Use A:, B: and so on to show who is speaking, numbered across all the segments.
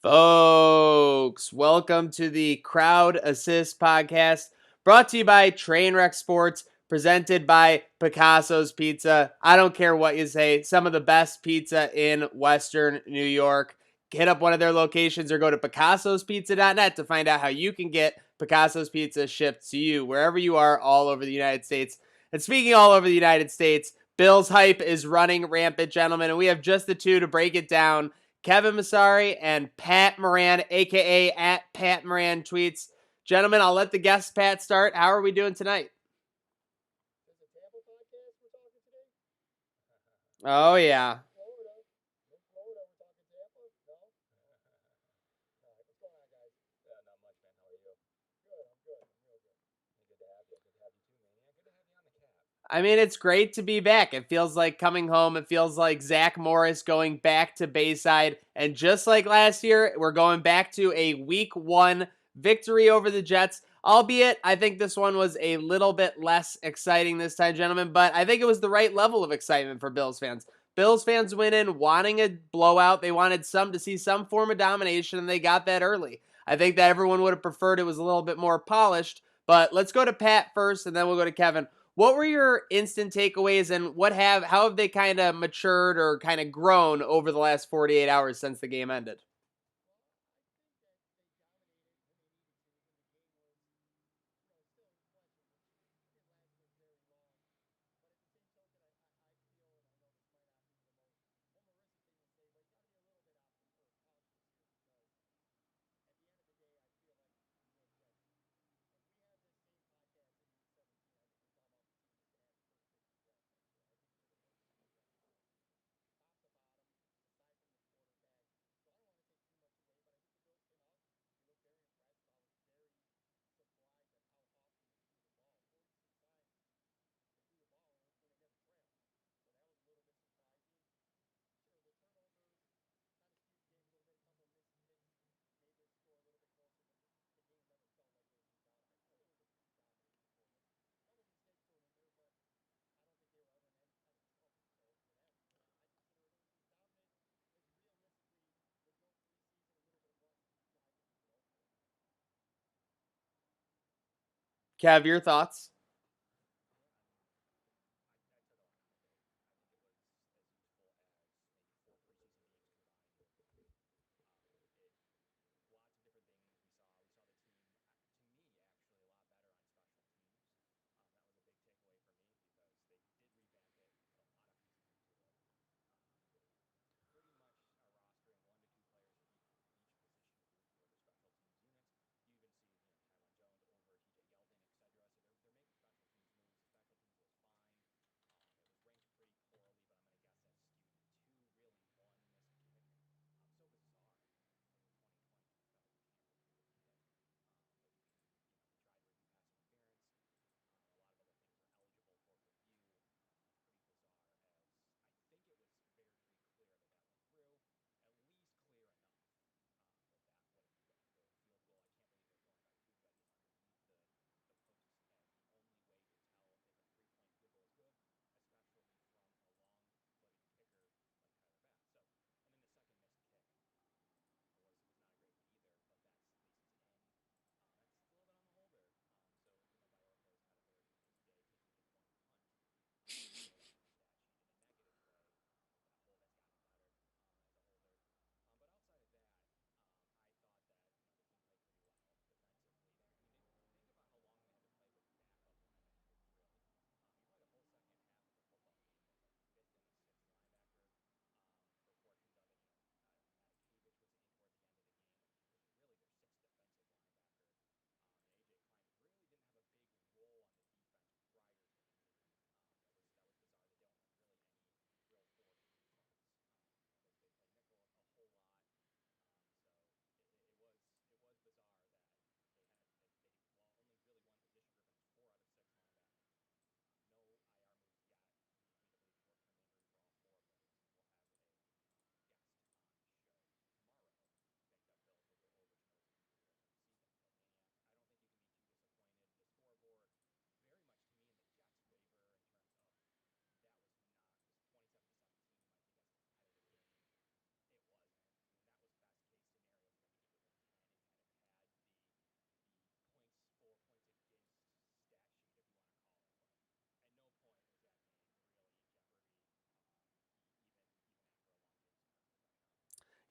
A: Folks, welcome to the Crowd Assist podcast brought to you by Trainwreck Sports, presented by Picasso's Pizza. I don't care what you say, some of the best pizza in Western New York. Hit up one of their locations or go to picassospizza.net to find out how you can get Picasso's Pizza shipped to you wherever you are all over the United States. And speaking all over the United States, Bills hype is running rampant, gentlemen, and we have just the two to break it down. Kevin Massari and Pat Moran, a.k.a. at Pat Moran Tweets. Gentlemen, I'll let the guest Pat start. How are we doing tonight? Oh, yeah. I mean, it's great to be back. It feels like coming home. It feels like Zach Morris going back to Bayside. And just like last year, we're going back to a week one victory over the Jets. Albeit, I think this one was a little bit less exciting this time, gentlemen, but I think it was the right level of excitement for Bills fans. Bills fans went in wanting a blowout. They wanted to see some form of domination, and they got that early. I think that everyone would have preferred it was a little bit more polished. But let's go to Pat first, and then we'll go to Kevin. What were your instant takeaways, and how have they kind of matured or kind of grown over the last 48 hours since the game ended? Kev, your thoughts?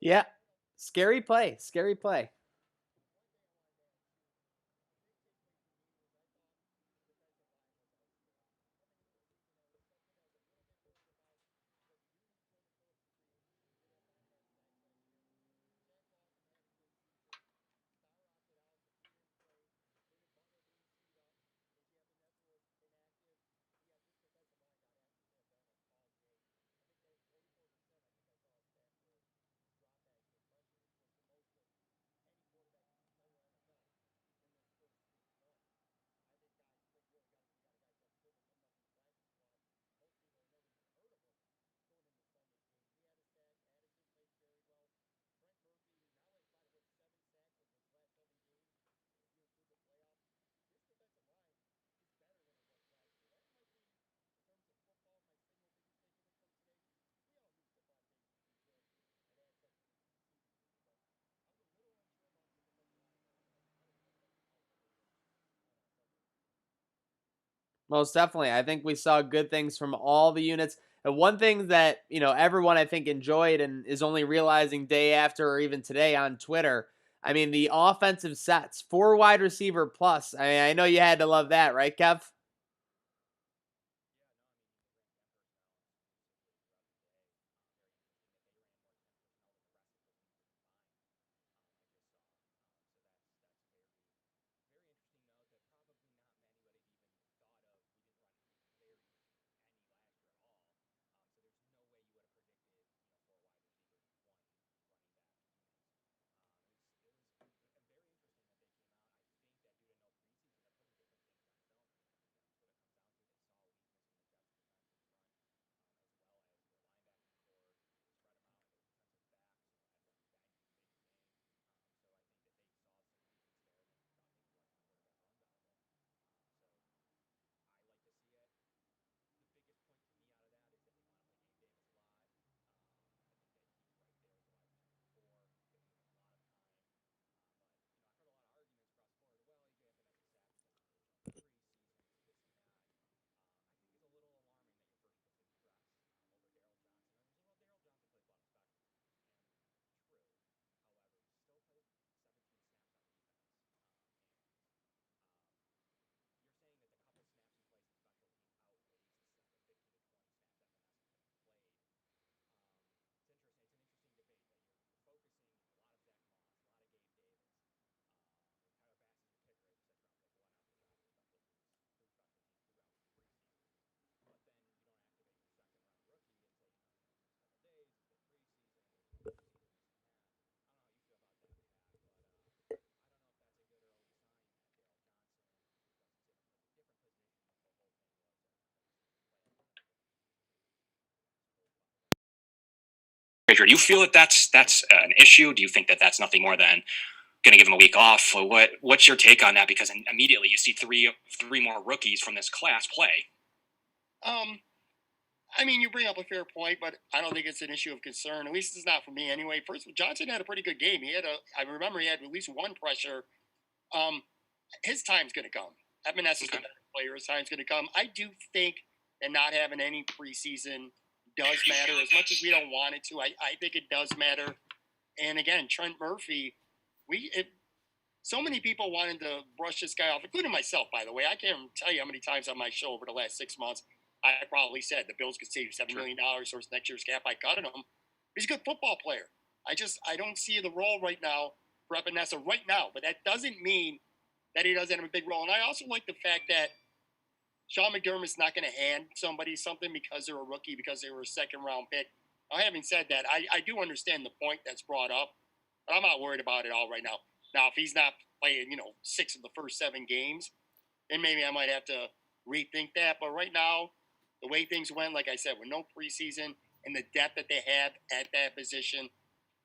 A: Yeah. Scary play. Scary play. Most definitely. I think we saw good things from all the units. And one thing that, everyone I think enjoyed and is only realizing day after or even today on Twitter, I mean, the offensive sets, 4 wide receiver plus. I mean, I know you had to love that, right, Kev?
B: Do you feel that that's an issue? Do you think that that's nothing more than going to give him a week off? What's your take on that? Because immediately you see three more rookies from this class play.
C: Um, I mean, you bring up a fair point, but I don't think it's an issue of concern. At least it's not for me anyway. First, Johnson had a pretty good game. I remember he had at least one pressure. Um, his time's going to come. Epinesa is the better player. His time's going to come. I do think that not having any preseason does matter as much as we don't want it to. I think it does matter. And again, Trent Murphy, so many people wanted to brush this guy off, including myself, by the way. I can't tell you how many times on my show over the last 6 months I probably said the Bills could save $7 million towards next year's cap by cutting him. He's a good football player. I don't see the role right now for Epinesa right now, but that doesn't mean that he doesn't have a big role. And I also like the fact that Sean McDermott's not going to hand somebody something because they're a rookie, because they were a second round pick. Now, having said that, I do understand the point that's brought up, but I'm not worried about it all right now. Now, if he's not playing, 6 of the first 7 games, then maybe I might have to rethink that. But right now, the way things went, like I said, with no preseason and the depth that they have at that position,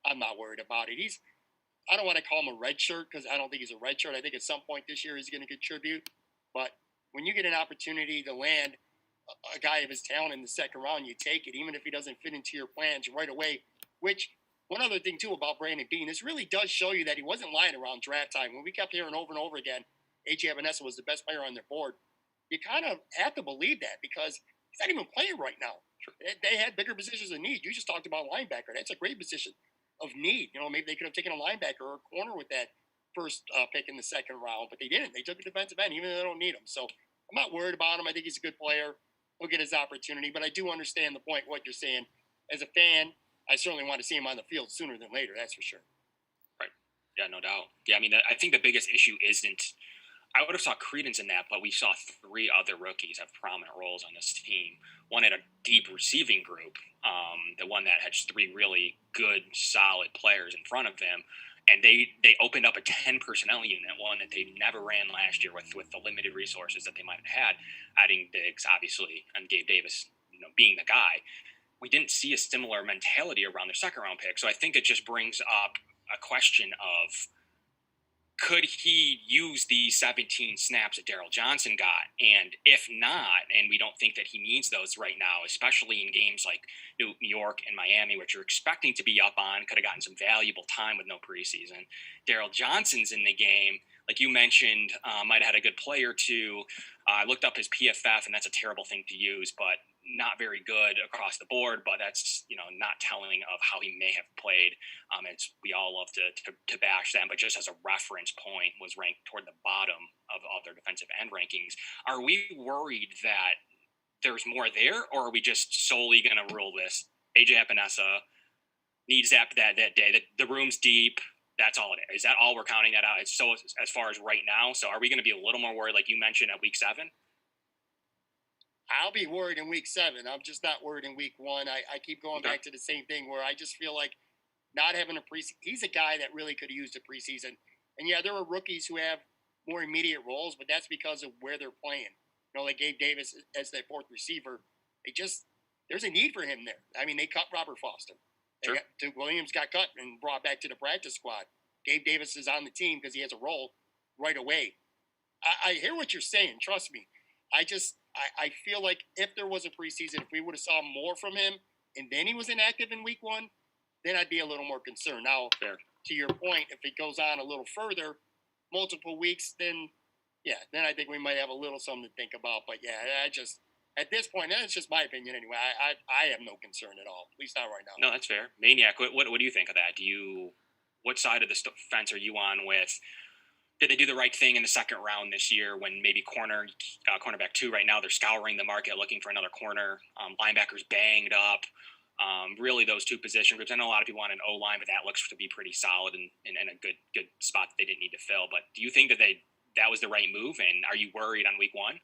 C: I'm not worried about it. I don't want to call him a red shirt because I don't think he's a red shirt. I think at some point this year he's going to contribute. But when you get an opportunity to land a guy of his talent in the second round, you take it, even if he doesn't fit into your plans right away. Which, one other thing too about Brandon Bean, this really does show you that he wasn't lying around draft time. When we kept hearing over and over again, AJ Epinesa was the best player on their board, you kind of have to believe that because he's not even playing right now. They had bigger positions in need. You just talked about linebacker. That's a great position. of need. Maybe they could have taken a linebacker or a corner with that first pick in the second round, but they didn't. They took a defensive end, even though they don't need him. So I'm not worried about him. I think he's a good player. He'll get his opportunity, but I do understand the point, what you're saying. As a fan, I certainly want to see him on the field sooner than later. That's for sure.
B: Right. Yeah, no doubt. Yeah, I mean, I think the biggest issue isn't. I would have saw credence in that, but we saw three other rookies have prominent roles on this team. One had a deep receiving group, the one that had just three really good, solid players in front of him, and they opened up a 10 personnel unit, one that they never ran last year with the limited resources that they might have had, adding Diggs obviously and Gabe Davis, being the guy. We didn't see a similar mentality around their second round pick, so I think it just brings up a question of, could he use the 17 snaps that Daryl Johnson got? And if not, and we don't think that he needs those right now, especially in games like New York and Miami, which you're expecting to be up on, could have gotten some valuable time with no preseason. Daryl Johnson's in the game, like you mentioned, might have had a good play or two. I looked up his PFF, and that's a terrible thing to use, but not very good across the board, but that's, not telling of how he may have played. We all love to bash them, but just as a reference point, was ranked toward the bottom of their defensive end rankings. Are we worried that there's more there, or are we just solely going to rule this? AJ Epinesa needs that day. The room's deep. That's all it is. Is that all we're counting that out? It's so as far as right now. So are we going to be a little more worried, like you mentioned, at week 7?
C: I'll be worried in week 7. I'm just not worried in week 1. I keep going back to the same thing where I just feel like not having a preseason. He's a guy that really could have used a preseason. And yeah, there are rookies who have more immediate roles, but that's because of where they're playing. Like Gabe Davis as their fourth receiver. There's a need for him there. I mean, they cut Robert Foster.
B: Sure.
C: Duke Williams got cut and brought back to the practice squad. Gabe Davis is on the team because he has a role right away. I hear what you're saying. Trust me. I feel like if there was a preseason, if we would have saw more from him and then he was inactive in week 1, then I'd be a little more concerned. Now,
B: Fair.
C: To your point, if it goes on a little further, multiple weeks, then I think we might have a little something to think about. But at this point, that's just my opinion anyway. I have no concern at all, at least not right now.
B: No, that's fair. Maniac, what do you think of that? What side of the fence are you on with? Did they do the right thing in the second round this year when maybe cornerback 2 right now, they're scouring the market looking for another corner, linebackers banged up, really those two position groups. I know a lot of people want an O-line, but that looks to be pretty solid and a good spot that they didn't need to fill. But do you think that was the right move, and are you worried on week 1?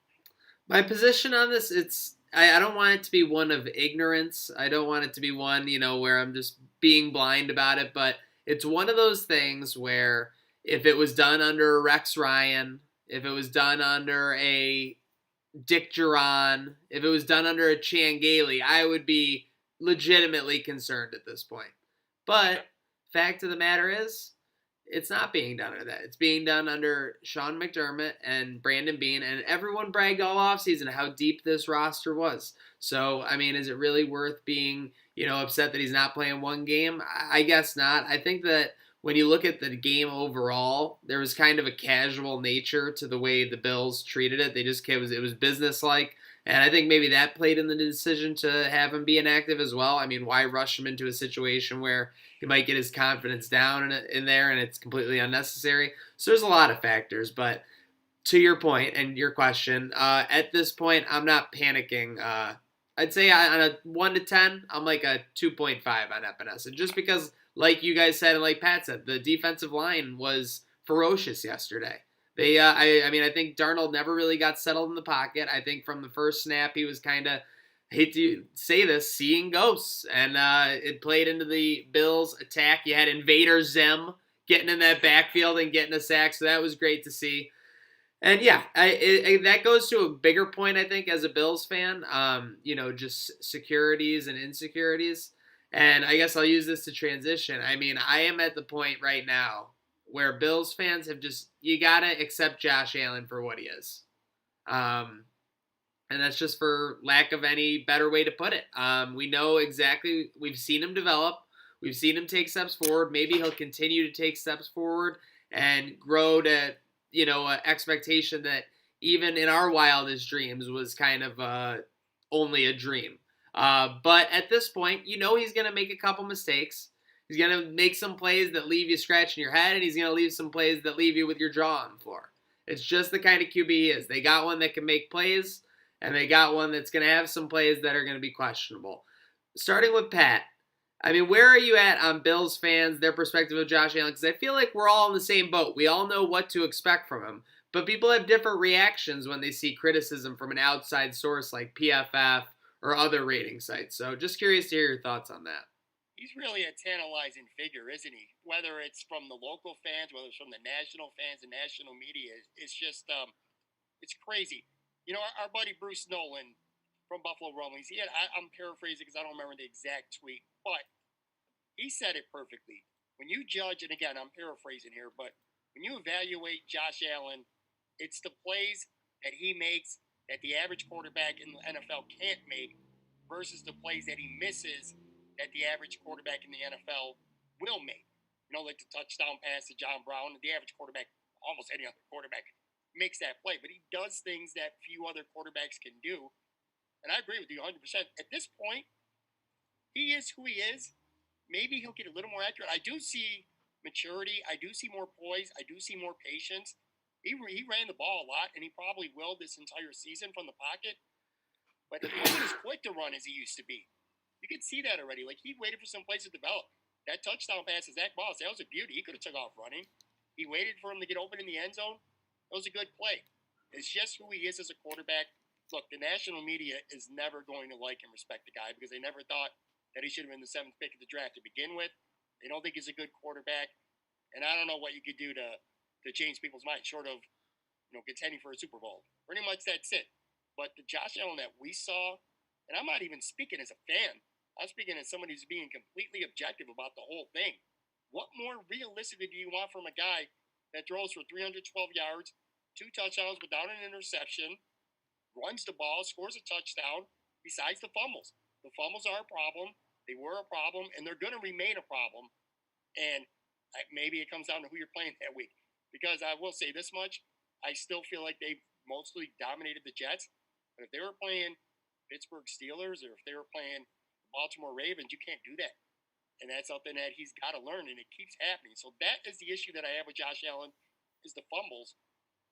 A: My position on this, I don't want it to be one of ignorance. I don't want it to be one, where I'm just being blind about it, but it's one of those things where if it was done under Rex Ryan, if it was done under a Dick Duran, if it was done under a Chan Gailey, I would be legitimately concerned at this point. But fact of the matter is, it's not being done under that. It's being done under Sean McDermott and Brandon Beane, and everyone bragged all offseason how deep this roster was. So, I mean, is it really worth being, upset that he's not playing one game? I guess not. I think that when you look at the game overall, there was kind of a casual nature to the way the Bills treated it. It was businesslike. And I think maybe that played in the decision to have him be inactive as well. I mean, why rush him into a situation where he might get his confidence down in there and it's completely unnecessary? So there's a lot of factors. But to your point and your question, at this point, I'm not panicking. I'd say on a 1 to 10, I'm like a 2.5 on Epinesa. Just because, like you guys said and like Pat said, the defensive line was ferocious yesterday. I think Darnold never really got settled in the pocket. I think from the first snap, he was kind of, hate to say this, seeing ghosts. And it played into the Bills' attack. You had Invader Zim getting in that backfield and getting a sack, so that was great to see. And yeah, that goes to a bigger point, I think, as a Bills fan, just securities and insecurities. And I guess I'll use this to transition. I mean, I am at the point right now where Bills fans you got to accept Josh Allen for what he is. And that's just for lack of any better way to put it. We know exactly, we've seen him develop. We've seen him take steps forward. Maybe he'll continue to take steps forward and grow to, an expectation that even in our wildest dreams was kind of only a dream. But at this point, he's going to make a couple mistakes. He's going to make some plays that leave you scratching your head, and he's going to leave some plays that leave you with your jaw on the floor. It's just the kind of QB he is. They got one that can make plays, and they got one that's going to have some plays that are going to be questionable. Starting with Pat, I mean, where are you at on Bills fans, their perspective of Josh Allen? Because I feel like we're all in the same boat. We all know what to expect from him. But people have different reactions when they see criticism from an outside source like PFF or other rating sites. So just curious to hear your thoughts on that.
C: He's really a tantalizing figure, isn't he? Whether it's from the local fans, whether it's from the national fans and national media, it's just it's crazy. Our buddy Bruce Nolan from Buffalo Rumblings, I'm paraphrasing because I don't remember the exact tweet, but he said it perfectly. When you judge, and again, I'm paraphrasing here, but when you evaluate Josh Allen, it's the plays that he makes that the average quarterback in the NFL can't make versus the plays that he misses that the average quarterback in the NFL will make. Like the touchdown pass to John Brown, the average quarterback, almost any other quarterback, makes that play. But he does things that few other quarterbacks can do. And I agree with you 100%. At this point, he is who he is. Maybe he'll get a little more accurate. I do see maturity. I do see more poise. I do see more patience. He ran the ball a lot, and he probably will this entire season from the pocket. But he wasn't as quick to run as he used to be. You can see that already. Like, he waited for some plays to develop. That touchdown pass to Zach Moss, that was a beauty. He could have took off running. He waited for him to get open in the end zone. That was a good play. It's just who he is as a quarterback. Look, the national media is never going to like and respect the guy because they never thought that he should have been the 7th pick of the draft to begin with. They don't think he's a good quarterback. And I don't know what you could do to change people's minds short of, contending for a Super Bowl. Pretty much that's it. But the Josh Allen that we saw, and I'm not even speaking as a fan, I'm speaking as somebody who's being completely objective about the whole thing. What more realistically do you want from a guy that throws for 312 yards, 2 touchdowns without an interception, runs the ball, scores a touchdown, besides the fumbles? The fumbles are a problem. They were a problem, and they're going to remain a problem. And maybe it comes down to who you're playing that week. Because I will say this much, I still feel like they mostly dominated the Jets. But if they were playing Pittsburgh Steelers or if they were playing Baltimore Ravens, you can't do that. And that's something that he's got to learn, and it keeps happening. So that is the issue that I have with Josh Allen is the fumbles,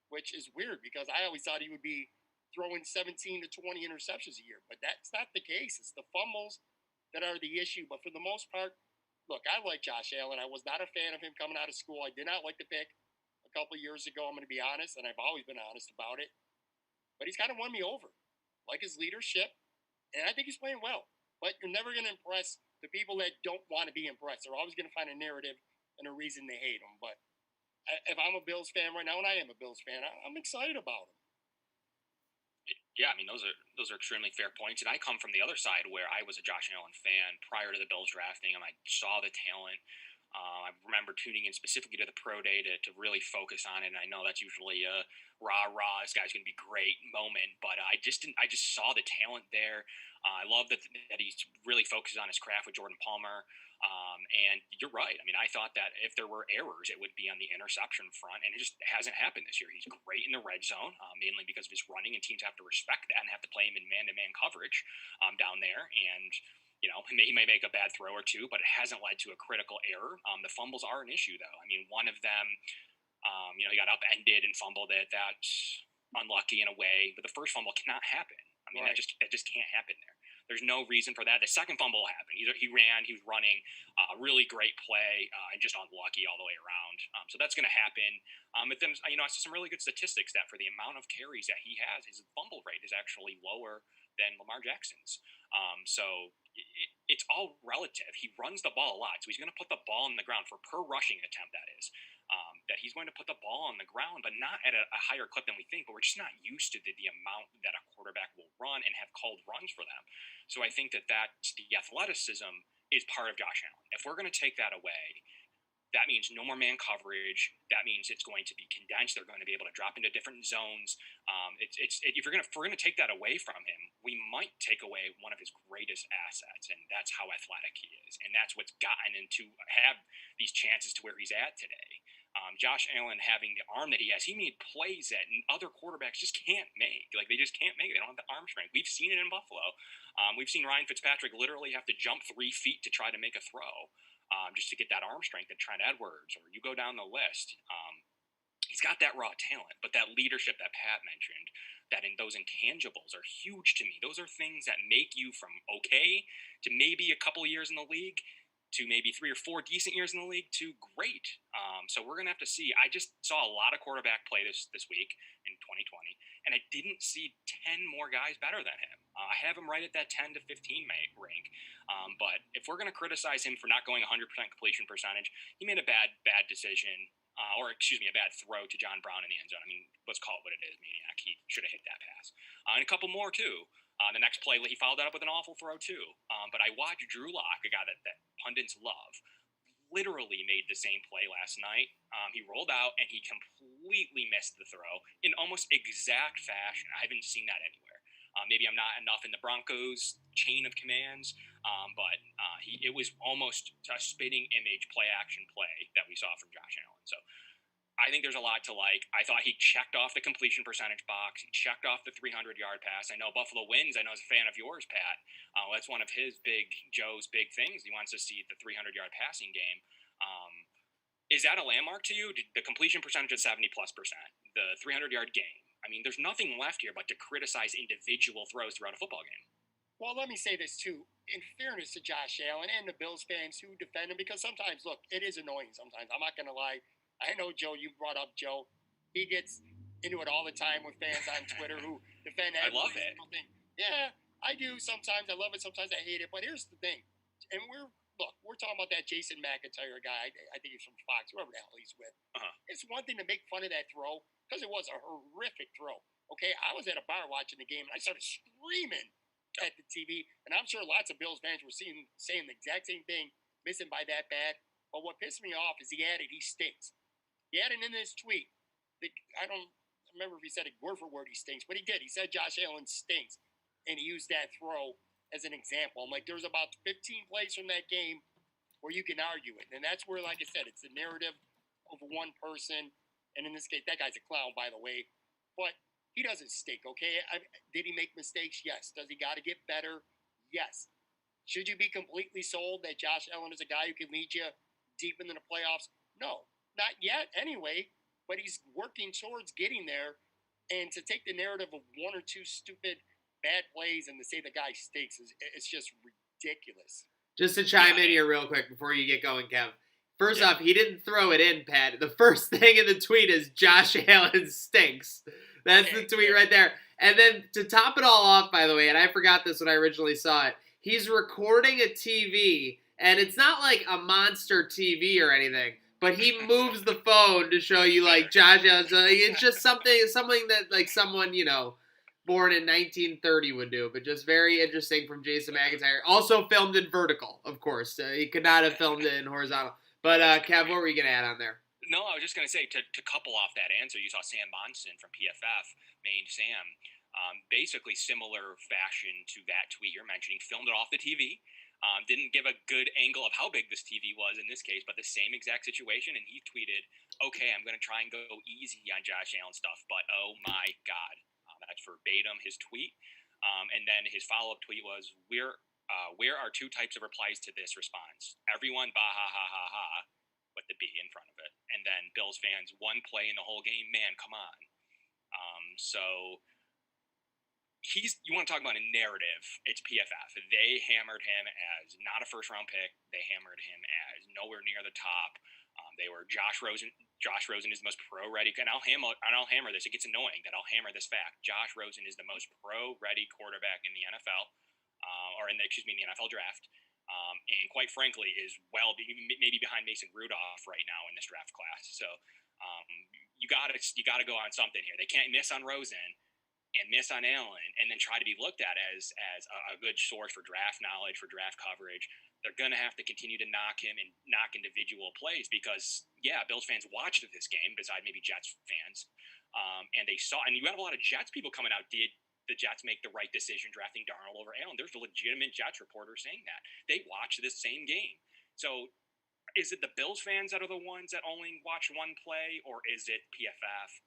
C: which is weird because I always thought he would be throwing 17 to 20 interceptions a year. But that's not the case. It's the fumbles that are the issue. But for the most part, look, I like Josh Allen. I was not a fan of him coming out of school. I did not like the pick a couple of years ago. I'm going to be honest, and I've always been honest about it. But he's kind of won me over. Like his leadership, and I think he's playing well. But you're never going to impress the people that don't want to be impressed. They're always going to find a narrative and a reason they hate him. But if I'm a Bills fan right now, and I am a Bills fan, I'm excited about him.
B: Yeah, I mean those are extremely fair points, and I come from the other side where I was a Josh Allen fan prior to the Bills drafting him. I saw the talent. I remember tuning in specifically to the pro day to really focus on it. And I know that's usually a rah, this guy's going to be great moment, but I just saw the talent there. I love that he's really focused on his craft with Jordan Palmer. And you're right. I mean, I thought that if there were errors, it would be on the interception front, and it just hasn't happened this year. He's great in the red zone, mainly because of his running, and teams have to respect that and have to play him in man-to-man coverage down there. And he may make a bad throw or two, but it hasn't led to a critical error. The fumbles are an issue, though. I mean, one of them, he got upended and fumbled it. That's unlucky in a way, but the first fumble cannot happen. I mean,
C: Right.
B: that just can't happen there. There's no reason for that. The second fumble happened. He was running, really great play, and just unlucky all the way around. So that's going to happen. But then, I saw some really good statistics that for the amount of carries that he has, his fumble rate is actually lower than Lamar Jackson's. So it's all relative. He runs the ball a lot, so he's going to put the ball on the ground for per rushing attempt. That is. That he's going to put the ball on the ground, but not at a higher clip than we think. But we're just not used to the amount that a quarterback will run and have called runs for them. So I think that the athleticism is part of Josh Allen. If we're going to take that away, that means no more man coverage. That means it's going to be condensed. They're going to be able to drop into different zones. If we're going to take that away from him, we might take away one of his greatest assets, and that's how athletic he is, and that's what's gotten him to have these chances to where he's at today. Josh Allen having the arm that he has, he made plays that other quarterbacks just can't make. Like, they just can't make it. They don't have the arm strength. We've seen it in Buffalo. We've seen Ryan Fitzpatrick literally have to jump 3 feet to try to make a throw. just to get that arm strength at Trent Edwards, or you go down the list. He's got that raw talent, but that leadership that Pat mentioned, that in those intangibles are huge to me. Those are things that make you from okay to maybe a couple years in the league to maybe 3 or 4 decent years in the league to great. So we're gonna have to see. I just saw a lot of quarterback play this week in 2020, and I didn't see 10 more guys better than him. I have him right at that 10 to 15 rank. But if we're gonna criticize him for not going 100% completion percentage, he made a bad decision. A bad throw to John Brown in the end zone. I mean, let's call it what it is, Maniac. He should have hit that pass. And a couple more, too. The next play, he followed that up with an awful throw, too. But I watched Drew Lock, a guy that pundits love, literally made the same play last night. He rolled out, and he completely missed the throw in almost exact fashion. I haven't seen that anywhere. Maybe I'm not enough in the Broncos chain of commands, but it was almost a spitting image play-action play that we saw from Josh Allen. So I think there's a lot to like. I thought he checked off the completion percentage box. He checked off the 300-yard pass. I know Buffalo wins. I know he's a fan of yours, Pat. That's one of Joe's big things. He wants to see the 300-yard passing game. Is that a landmark to you? The completion percentage at 70+%, the 300-yard game. I mean, there's nothing left here but to criticize individual throws throughout a football game.
C: Well, let me say this too. In fairness to Josh Allen and the Bills fans who defend him, because sometimes, look, it is annoying sometimes. I'm not going to lie. I know, Joe, you brought up Joe. He gets into it all the time with fans on Twitter who defend
B: I love it.
C: Thing. Yeah, I do sometimes. I love it. Sometimes I hate it. But here's the thing. And we're talking about that Jason McIntyre guy. I think he's from Fox, whoever the hell he's with.
B: Uh-huh.
C: It's one thing to make fun of that throw because it was a horrific throw. Okay, I was at a bar watching the game and I started screaming at the TV, and I'm sure lots of Bills fans were saying the exact same thing, missing by that bad. But what pissed me off is he stinks. He added in his tweet. I don't remember if he said it word for word he stinks, but he did. He said Josh Allen stinks, and he used that throw as an example. I'm like, there's about 15 plays from that game where you can argue it, and that's where, like I said, it's the narrative of one person, and in this case, that guy's a clown, by the way, but he doesn't stink, okay? Did he make mistakes? Yes. Does he got to get better? Yes. Should you be completely sold that Josh Allen is a guy who can lead you deep into the playoffs? No, not yet anyway, but he's working towards getting there. And to take the narrative of one or two stupid bad plays and to say the guy stinks, it's just ridiculous.
A: Just to chime in here real quick before you get going, Kev. First off, he didn't throw it in, Pat. The first thing in the tweet is Josh Allen stinks. That's the tweet right there. And then to top it all off, by the way, and I forgot this when I originally saw it, he's recording a TV, and it's not like a monster TV or anything, but he moves the phone to show you, like, Josh Allen. So it's just something that, like, someone, born in 1930 would do, but just very interesting from Jason McIntyre. Also filmed in vertical, of course. He could not have filmed it in horizontal. But, Kev, what were you going to add on there?
B: No, I was just going to say, to couple off that answer, you saw Sam Monson from PFF, Maine Sam, basically similar fashion to that tweet you're mentioning, filmed it off the TV, didn't give a good angle of how big this TV was in this case, but the same exact situation, and he tweeted, okay, I'm going to try and go easy on Josh Allen stuff, but oh my God. That's verbatim his tweet. And then his follow-up tweet was, where are 2 types of replies to this response? Everyone, bah, ha, ha, ha, ha, with the B in front of it. And then Bills fans, 1 play in the whole game, man, come on. So you want to talk about a narrative, it's PFF. They hammered him as not a first-round pick. They hammered him as nowhere near the top. They were Josh Rosen is the most pro-ready, and I'll hammer this. It gets annoying that I'll hammer this fact. Josh Rosen is the most pro-ready quarterback in the NFL, in the NFL draft. And quite frankly, is maybe behind Mason Rudolph right now in this draft class. So you gotta go on something here. They can't miss on Rosen and miss on Allen, and then try to be looked at as a good source for draft knowledge, for draft coverage. They're gonna have to continue to knock him and knock individual plays because, Bills fans watched this game, besides maybe Jets fans, and they saw. And you have a lot of Jets people coming out. Did the Jets make the right decision drafting Darnold over Allen? There's a legitimate Jets reporter saying that. They watched this same game. So is it the Bills fans that are the ones that only watched one play, or is it PFF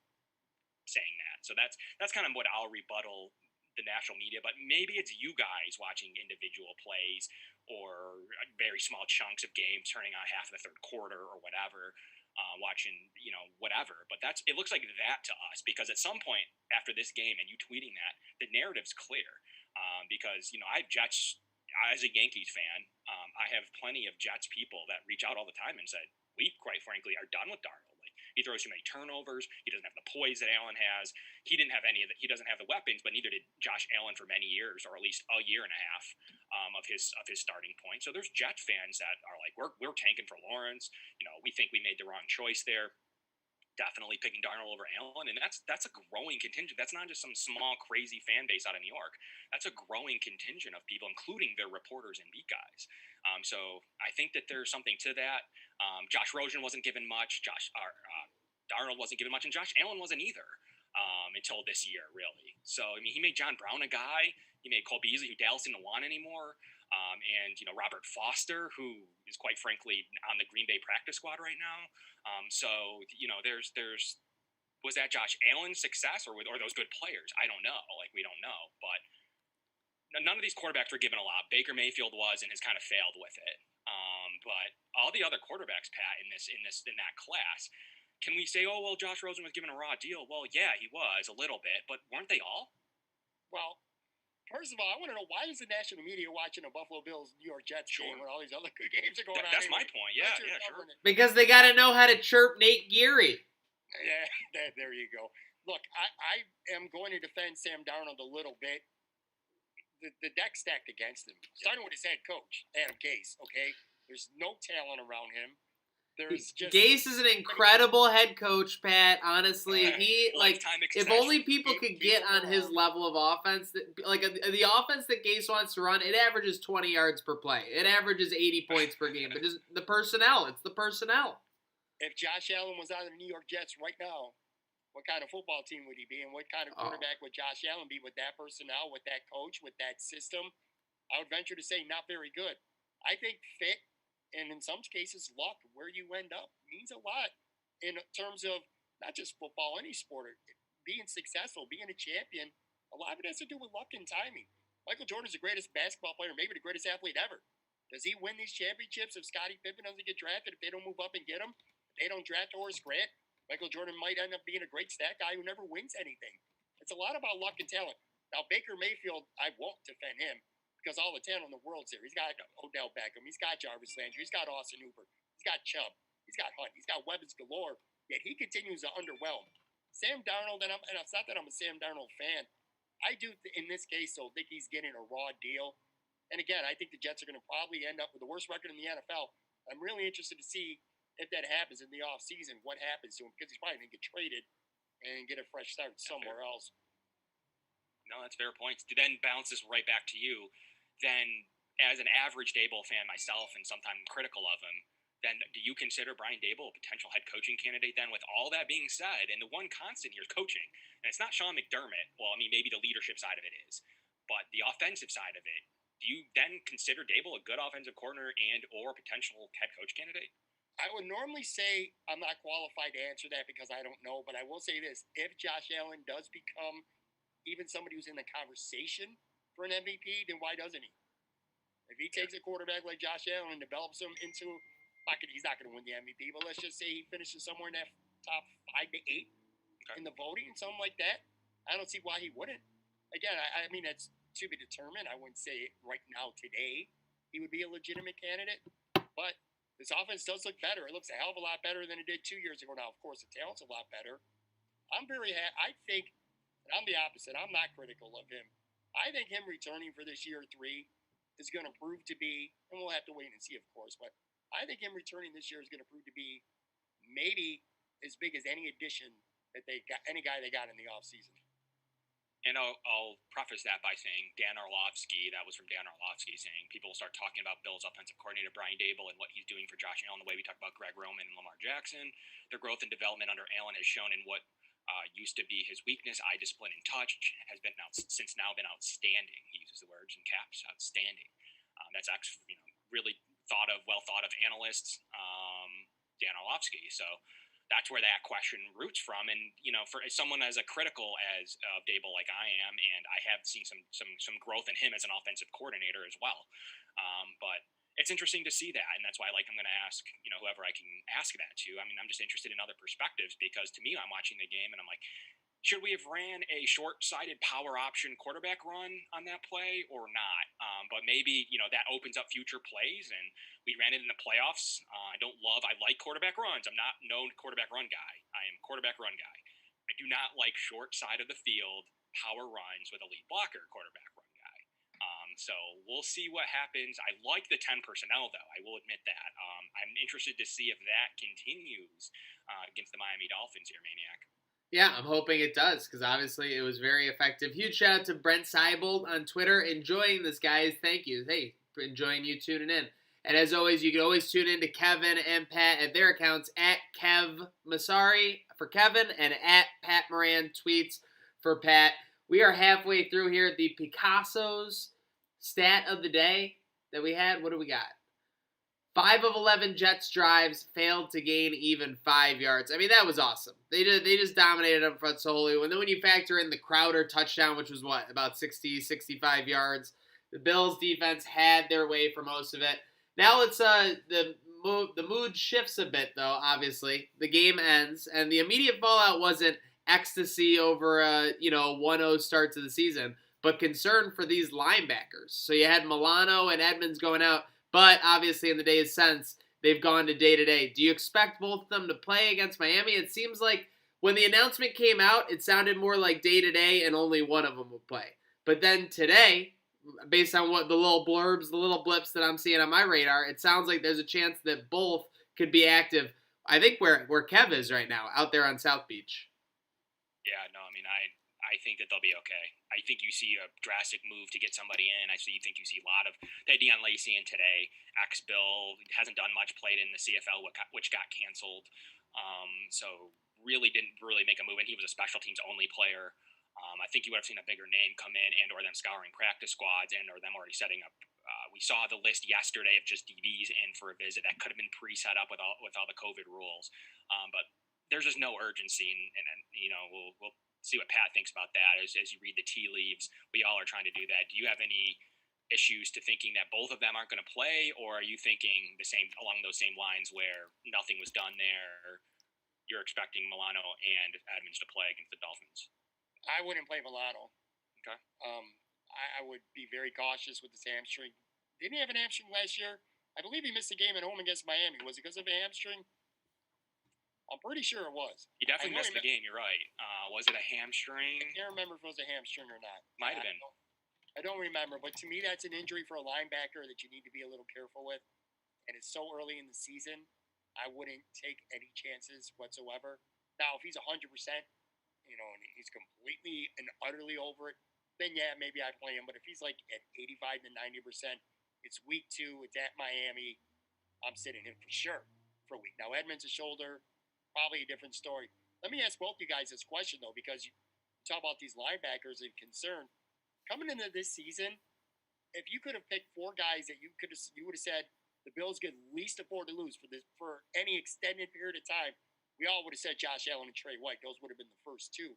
B: saying that? So that's kind of what I'll rebuttal the national media, but maybe it's you guys watching individual plays or very small chunks of games, turning on half of the third quarter or whatever, watching, whatever. But it looks like that to us, because at some point after this game and you tweeting that, the narrative's clear. Because, I have Jets, as a Yankees fan, I have plenty of Jets people that reach out all the time and said, we, quite frankly, are done with Darnold. He throws too many turnovers. He doesn't have the poise that Allen has. He didn't have any of it. He doesn't have the weapons, but neither did Josh Allen for many years, or at least a year and a half of his starting point. So there's Jets fans that are like, we're tanking for Lawrence. We think we made the wrong choice there. Definitely picking Darnold over Allen, and that's a growing contingent. That's not just some small crazy fan base out of New York. That's a growing contingent of people, including their reporters and beat guys. So I think that there's something to that. Josh Rosen wasn't given much. Darnold wasn't given much, and Josh Allen wasn't either until this year, really. So he made John Brown a guy. He made Cole Beasley, who Dallas didn't want anymore. And Robert Foster, who is quite frankly on the Green Bay practice squad right now. So there's was that Josh Allen's success or those good players? I don't know. We don't know. But none of these quarterbacks were given a lot. Baker Mayfield was and has kind of failed with it. But all the other quarterbacks, Pat, in that class, can we say, oh well, Josh Rosen was given a raw deal? Well, yeah, he was a little bit, but weren't they all?
C: Well, first of all, I want to know, why is the national media watching a Buffalo Bills New York Jets game when all these other good games are going on?
B: That's my point. Yeah, sure.
A: Because they got to know how to chirp Nate Geary.
C: Yeah, there you go. Look, I am going to defend Sam Darnold a little bit. The deck stacked against him, starting with his head coach, Adam Gase. Okay, there's no talent around him.
A: Gase is an incredible head coach, Pat. Honestly, if only people could get on his level of offense. The offense that Gase wants to run, it averages 20 yards per play. It averages 80 points per game. But just the personnel, it's the personnel.
C: If Josh Allen was on the New York Jets right now, what kind of football team would he be, and what kind of quarterback would Josh Allen be with that personnel, with that coach, with that system? I would venture to say not very good. I think fit, and in some cases luck, where you end up means a lot in terms of not just football, any sport. Being successful, being a champion, a lot of it has to do with luck and timing. Michael Jordan is the greatest basketball player, maybe the greatest athlete ever. Does he win these championships if Scottie Pippen doesn't get drafted, if they don't move up and get him, if they don't draft Horace Grant? Michael Jordan might end up being a great stat guy who never wins anything. It's a lot about luck and talent. Now, Baker Mayfield, I won't defend him, because all the talent in the world's there. He's got Odell Beckham. He's got Jarvis Landry. He's got Austin Hooper. He's got Chubb. He's got Hunt. He's got weapons galore. Yet he continues to underwhelm. Sam Darnold, and it's not that I'm a Sam Darnold fan. I do, in this case, though, think he's getting a raw deal. And again, I think the Jets are going to probably end up with the worst record in the NFL. I'm really interested to see if that happens in the offseason, what happens to him, because he's probably going to get traded and get a fresh start somewhere else.
B: No, that's fair points. To then bounce this right back to you, then as an average Dable fan myself and sometimes critical of him, then do you consider Brian Dable a potential head coaching candidate then, with all that being said? And the one constant here is coaching. And it's not Sean McDermott. Well, I mean, maybe the leadership side of it is. But the offensive side of it, do you then consider Dable a good offensive coordinator and or potential head coach candidate?
C: I would normally say I'm not qualified to answer that because I don't know, but I will say this. If Josh Allen does become even somebody who's in the conversation for an MVP, then why doesn't he? If he takes a quarterback like Josh Allen and develops him into, he's not going to win the MVP, but let's just say he finishes somewhere in that top 5 to 8 in the voting, something like that, I don't see why he wouldn't. Again, I mean, that's to be determined. I wouldn't say right now, today, he would be a legitimate candidate, but this offense does look better. It looks a hell of a lot better than it did 2 years ago. Now, of course, the talent's a lot better. I'm very happy. I think, and I'm the opposite. I'm not critical of him. I think him returning for this year 3 is going to prove to be, and we'll have to wait and see, of course, but I think him returning this year is going to prove to be maybe as big as any addition that they got, any guy they got in the offseason.
B: And I'll preface that by saying Dan Orlovsky, that was from Dan Orlovsky, saying people will start talking about Bill's offensive coordinator, Brian Dable, and what he's doing for Josh Allen, the way we talk about Greg Roman and Lamar Jackson. Their growth and development under Allen has shown in what used to be his weakness, eye discipline and touch, has been since now been outstanding. He uses the words in caps, outstanding. That's actually really well thought of analysts, Dan Orlovsky. So that's where that question roots from. And for someone as critical as Dable like I am, and I have seen some growth in him as an offensive coordinator as well. But it's interesting to see that, and that's why I'm going to ask whoever I can ask that to. I mean, I'm just interested in other perspectives, because to me, I'm watching the game and I'm like, should we have ran a short-sided power option quarterback run on that play or not? But maybe that opens up future plays, and we ran it in the playoffs. I like quarterback runs. I'm not no quarterback run guy. I am quarterback run guy. I do not like short side of the field power runs with elite blocker quarterback run guy. So we'll see what happens. I like the 10 personnel, though. I will admit that. I'm interested to see if that continues against the Miami Dolphins here, Maniac.
A: Yeah, I'm hoping it does, because obviously it was very effective. Huge shout out to Brent Seibold on Twitter. Enjoying this, guys. Thank you. Hey, for enjoying you tuning in. And as always, you can always tune in to Kevin and Pat at their accounts, at Kev Masari for Kevin and at Pat Moran Tweets for Pat. We are halfway through here. The Picasso's stat of the day that we had. What do we got? 5 of 11 Jets drives failed to gain even 5 yards. I mean, that was awesome. They just dominated up front solely. And then when you factor in the Crowder touchdown, which was about 60, 65 yards, the Bills defense had their way for most of it. Now it's the mood shifts a bit, though, obviously. The game ends, and the immediate fallout wasn't ecstasy over a 1-0 start to the season, but concern for these linebackers. So you had Milano and Edmonds going out. But obviously, in the days since, they've gone to day-to-day. Do you expect both of them to play against Miami? It seems like when the announcement came out, it sounded more like day-to-day and only one of them would play. But then today, based on what the little blurbs, the little blips that I'm seeing on my radar, it sounds like there's a chance that both could be active. I think where Kev is right now, out there on South Beach.
B: Yeah, no, I mean, I think that they'll be okay. I think you see a drastic move to get somebody in. I think you see a lot of they had Deion Lacey in today. Bill hasn't done much, played in the CFL, which got canceled. So really didn't make a move, and he was a special teams only player. I think you would have seen a bigger name come in, and or them scouring practice squads, and or them already setting up. We saw the list yesterday of just DBs in for a visit that could have been pre-set up with all the COVID rules, but there's just no urgency, and we'll see what Pat thinks about that as you read the tea leaves. We all are trying to do that. Do you have any issues to thinking that both of them aren't going to play, or are you thinking the same along those same lines where nothing was done there? You're expecting Milano and Edmonds to play against the Dolphins?
C: I wouldn't play Milano.
B: Okay.
C: I would be very cautious with his hamstring. Didn't he have an hamstring last year? I believe he missed a game at home against Miami. Was it because of a hamstring? I'm pretty sure it was.
B: He definitely missed the game. You're right. Was it a hamstring?
C: I can't remember if it was a hamstring or not.
B: Might have been.
C: I don't remember, but to me, that's an injury for a linebacker that you need to be a little careful with. And it's so early in the season, I wouldn't take any chances whatsoever. Now, if he's 100%, and he's completely and utterly over it, then yeah, maybe I'd play him. But if he's like at 85 to 90%, it's week 2, it's at Miami, I'm sitting him for sure for a week. Now, Edmonds' a shoulder. Probably a different story. Let me ask both you guys this question, though, because you talk about these linebackers and concern. Coming into this season, if you could have picked 4 guys that you would have said the Bills could least afford to lose for any extended period of time, we all would have said Josh Allen and Trey White. Those would have been the first 2.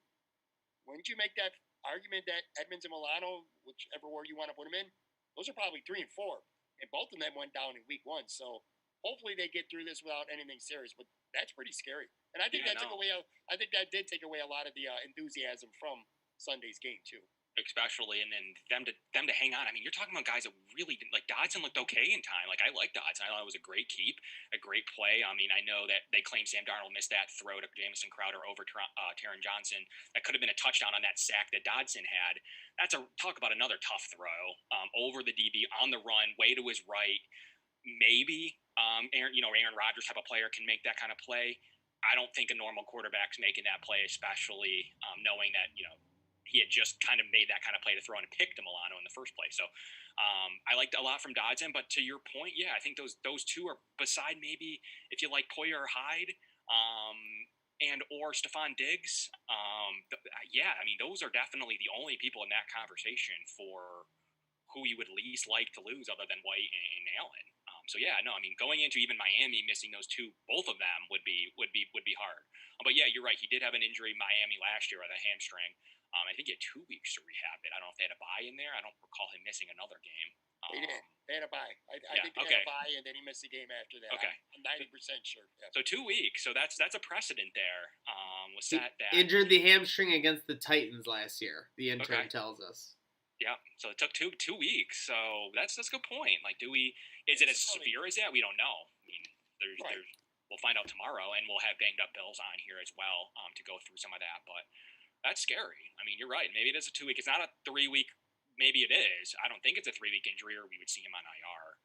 C: Wouldn't you make that argument that Edmonds and Milano, whichever word you want to put them in, those are probably 3 and 4, and both of them went down in week 1. So hopefully they get through this without anything serious, but that's pretty scary. And I think took away. I think that did take away a lot of the enthusiasm from Sunday's game too.
B: Especially, and then them to hang on. I mean, you're talking about guys that really didn't, like Dodson looked okay in time. Like I like Dodson. I thought it was a great keep, a great play. I mean, I know that they claim Sam Darnold missed that throw to Jamison Crowder over Taron Johnson. That could have been a touchdown on that sack that Dodson had. That's talk about another tough throw over the DB on the run, way to his right. Maybe Aaron Rodgers type of player can make that kind of play. I don't think a normal quarterback's making that play, especially knowing that he had just kind of made that kind of play to throw and pick to Milano in the first place. So I liked a lot from Dodson, but to your point, yeah, I think those 2 are beside maybe if you like Poyer or Hyde and or Stephon Diggs. Yeah, I mean, those are definitely the only people in that conversation for who you would least like to lose other than White and Allen. So yeah, no, I mean, going into even Miami, missing those two, both of them would be hard. But yeah, you're right. He did have an injury in Miami last year with a hamstring. I think he had 2 weeks to rehab it. I don't know if they had a bye in there. I don't recall him missing another game.
C: They did. They had a bye. I
B: Yeah,
C: think they had a bye, and then he missed a game after that.
B: Okay.
C: I'm 90% sure. Yeah.
B: So 2 weeks. So that's a precedent there. Was
A: He
B: that
A: injured the hamstring against the Titans last year, the intern tells us.
B: Yeah, so it took 2 weeks. So that's a good point. Like, is it as severe as that? We don't know. I mean, we'll find out tomorrow, and we'll have banged up Bills on here as well to go through some of that. But that's scary. I mean, you're right. Maybe it is a 2 week. It's not a 3 week. Maybe it is. I don't think it's a 3 week injury, or we would see him on IR.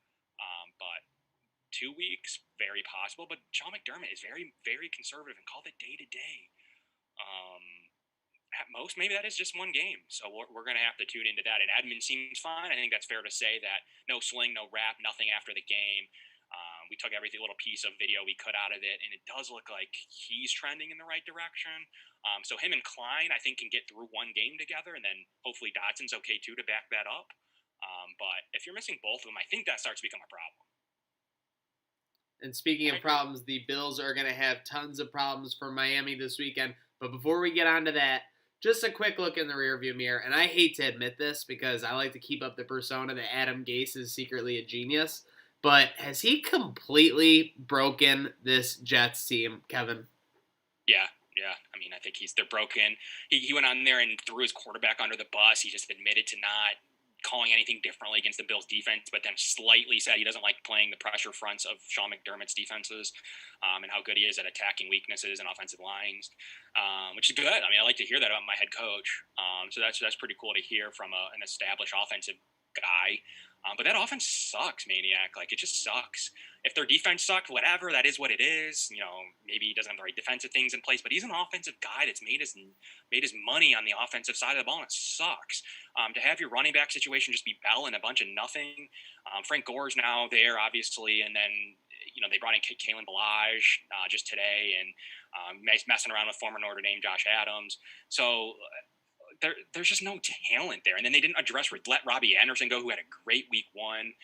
B: But 2 weeks, very possible. But Sean McDermott is very, very conservative and called it day to day. At most, maybe that is just one game. So we're going to have to tune into that. And Edmund seems fine. I think that's fair to say that no sling, no wrap, nothing after the game. We took every little piece of video we could out of it, and it does look like he's trending in the right direction. So him and Klein, I think, can get through one game together, and then hopefully Dotson's okay too to back that up. But if you're missing both of them, I think that starts to become a problem.
A: And speaking of problems, the Bills are going to have tons of problems for Miami this weekend. But before we get on to that, just a quick look in the rearview mirror. And I hate to admit this because I like to keep up the persona that Adam Gase is secretly a genius. But has he completely broken this Jets team, Kevin?
B: Yeah. I mean, I think they're broken. He went on there and threw his quarterback under the bus. He just admitted to not calling anything differently against the Bills defense, but then slightly said he doesn't like playing the pressure fronts of Sean McDermott's defenses, and how good he is at attacking weaknesses and offensive lines, which is good. I mean, I like to hear that about my head coach. So that's pretty cool to hear from an established offensive guy. But that offense sucks, Maniac. Like, it just sucks. If their defense sucked, whatever, that is what it is. You know, maybe he doesn't have the right defensive things in place, but he's an offensive guy that's made his money on the offensive side of the ball, and it sucks. To have your running back situation just be Bell and a bunch of nothing. Frank Gore's now there, obviously, and then, you know, they brought in Kalen Ballage just today, and messing around with former Notre Dame Josh Adams. So there's just no talent there. And then they didn't let Robbie Anderson go, who had a great week one,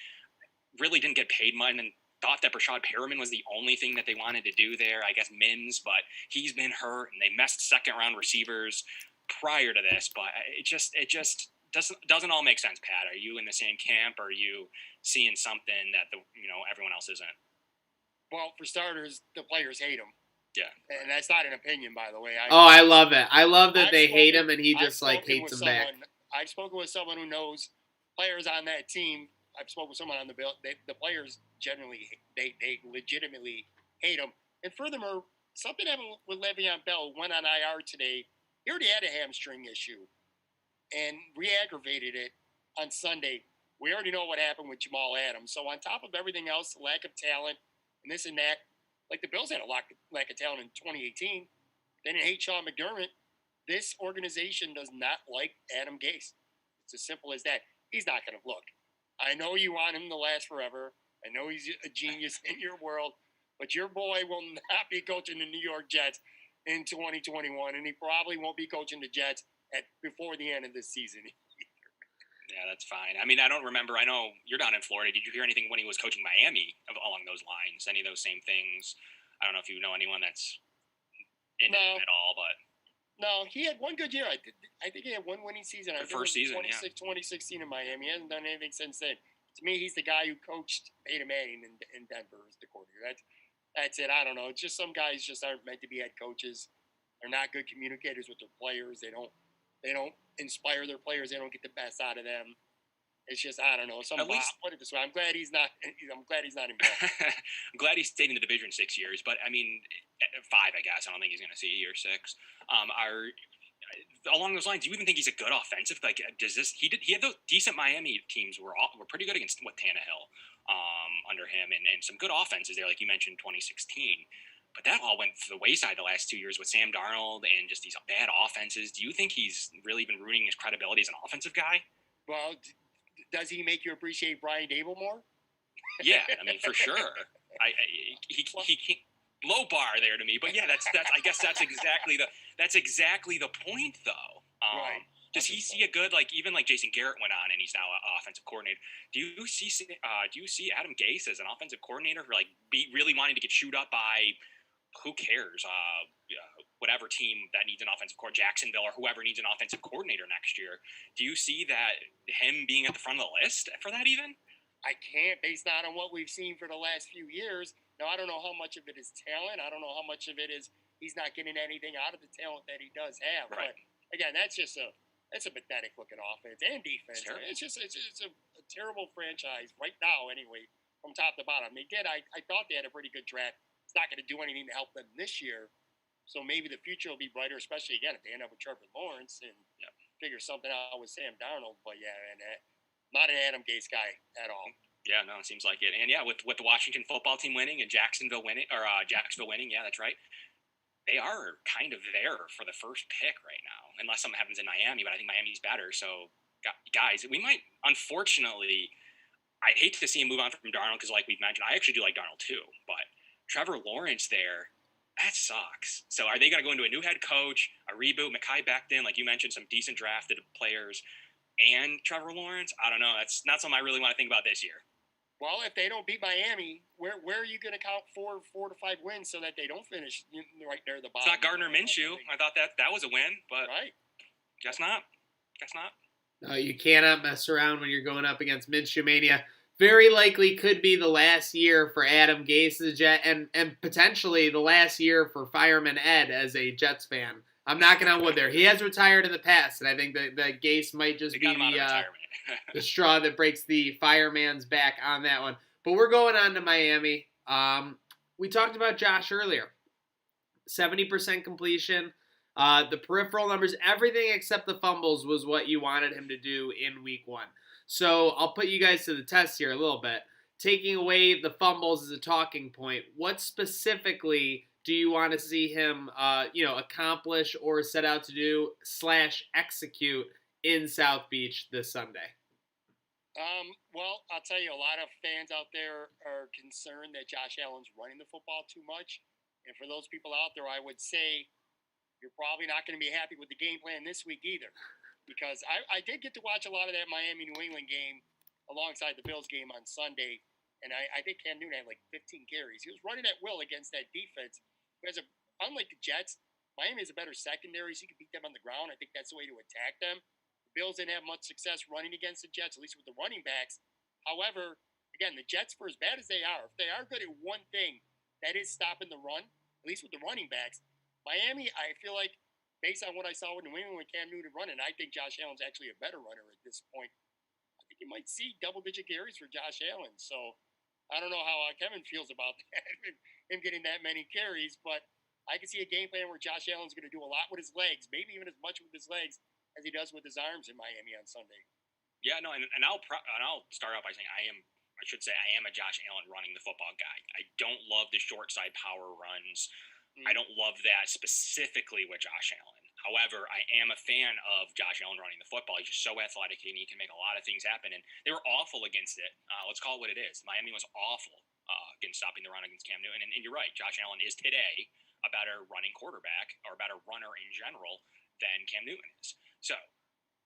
B: really didn't get paid much, and thought that Brashad Perriman was the only thing that they wanted to do there. I guess Mims, but he's been hurt, and they messed second round receivers prior to this. But it just doesn't all make sense. Pat, are you in the same camp? Or are you seeing something that everyone else isn't?
C: Well, for starters, the players hate him.
B: Yeah.
C: And that's not an opinion, by the way.
A: I love it. I love that they hate him and he just hates them back.
C: I've spoken with someone who knows players on that team. I've spoken with someone on the bill. The players generally, they legitimately hate him. And furthermore, something happened with Le'Veon Bell. Went on IR today. He already had a hamstring issue and re-aggravated it on Sunday. We already know what happened with Jamal Adams. So on top of everything else, lack of talent and this and that, like the Bills had a lack of talent in 2018. They didn't hate Sean McDermott. This organization does not like Adam Gase. It's as simple as that. He's not going to look. I know you want him to last forever. I know he's a genius in your world, but your boy will not be coaching the New York Jets in 2021, and he probably won't be coaching the Jets before the end of this season.
B: Yeah, that's fine. I mean, I don't remember. I know you're down in Florida. Did you hear anything when he was coaching Miami along those lines? Any of those same things? I don't know if you know anyone that's in it at all, but
C: no, he had one good year. I think he had one winning season.
B: The first season,
C: 2016 in Miami. He hasn't done anything since then. To me, he's the guy who coached Peyton Manning in Denver as the coordinator. That's it. I don't know. It's just some guys just aren't meant to be head coaches. They're not good communicators with their players. They don't inspire their players. They don't get the best out of them. It's just, I don't know. Put it this way. I'm glad he's not involved.
B: I'm glad he stayed in the division 6 years, but I mean, 5, I guess. I don't think he's going to see year 6. Along those lines, do you even think he's a good offensive? Like, he had those decent Miami teams were pretty good against Tannehill under him, and some good offenses there, like you mentioned, 2016. But that all went to the wayside the last 2 years with Sam Darnold and just these bad offenses. Do you think he's really been ruining his credibility as an offensive guy?
C: Well, does he make you appreciate Brian Dable more?
B: Yeah, I mean, for sure. He can't, low bar there to me, but yeah, that's I guess that's exactly the point, though.
C: Right.
B: Does he see a good, like, even like Jason Garrett went on and he's now an offensive coordinator? Do you see Adam Gase as an offensive coordinator for, like, really wanting to get chewed up by who cares? Whatever team that needs an offensive coordinator, Jacksonville or whoever needs an offensive coordinator next year. Do you see that him being at the front of the list for that even?
C: I can't, based on what we've seen for the last few years. Now, I don't know how much of it is talent. I don't know how much of it is he's not getting anything out of the talent that he does have.
B: Right.
C: But again, that's a pathetic looking offense and defense. It's a terrible franchise right now, anyway, from top to bottom. I thought they had a pretty good draft. It's not going to do anything to help them this year. So maybe the future will be brighter, especially, again, if they end up with Trevor Lawrence and figure something out with Sam Darnold. But, yeah, man, not an Adam Gase guy at all.
B: Yeah, no, it seems like it. And, yeah, with the Washington football team winning and Jacksonville winning, yeah, that's right. They are kind of there for the first pick right now, unless something happens in Miami, but I think Miami's better. So, guys, we might, unfortunately, I hate to see him move on from Darnold because, like we've mentioned, I actually do like Darnold too, but Trevor Lawrence there, that sucks. So are they going to go into a new head coach, a reboot, Mekhi Becton, like you mentioned, some decent drafted players, and Trevor Lawrence? I don't know. That's not something I really want to think about this year.
C: Well, if they don't beat Miami, where are you going to count 4 to 5 wins so that they don't finish right there at the bottom?
B: It's not Gardner Minshew. I thought that was a win, but
C: right.
B: Guess not.
A: No, you cannot mess around when you're going up against Minshew Mania. Very likely could be the last year for Adam Gase as a Jet, and potentially the last year for Fireman Ed as a Jets fan. I'm knocking on wood there. He has retired in the past, and I think that Gase might just be the straw that breaks the fireman's back on that one. But we're going on to Miami. We talked about Josh earlier. 70% completion. The peripheral numbers, everything except the fumbles was what you wanted him to do in week 1. So I'll put you guys to the test here a little bit. Taking away the fumbles as a talking point, what specifically do you want to see him, accomplish or set out to do / execute in South Beach this Sunday?
C: Well, I'll tell you, a lot of fans out there are concerned that Josh Allen's running the football too much. And for those people out there, I would say you're probably not going to be happy with the game plan this week either. Because I did get to watch a lot of that Miami-New England game alongside the Bills game on Sunday, and I think Cam Newton had like 15 carries. He was running at will against that defense. Because unlike the Jets, Miami has a better secondary, so you can beat them on the ground. I think that's the way to attack them. The Bills didn't have much success running against the Jets, at least with the running backs. However, again, the Jets, for as bad as they are, if they are good at one thing, that is stopping the run, at least with the running backs. Miami, I feel like, based on what I saw with New England with Cam Newton running, I think Josh Allen's actually a better runner at this point. I think you might see double-digit carries for Josh Allen. So I don't know how Kevin feels about that, him getting that many carries, but I can see a game plan where Josh Allen's going to do a lot with his legs, maybe even as much with his legs as he does with his arms in Miami on Sunday.
B: Yeah, no, and I'll start out by saying I am a Josh Allen running the football guy. I don't love the short side power runs. I don't love that specifically with Josh Allen. However, I am a fan of Josh Allen running the football. He's just so athletic and he can make a lot of things happen. And they were awful against it. Let's call it what it is. Miami was awful against stopping the run against Cam Newton. And you're right. Josh Allen is today a better running quarterback or a better runner in general than Cam Newton is. So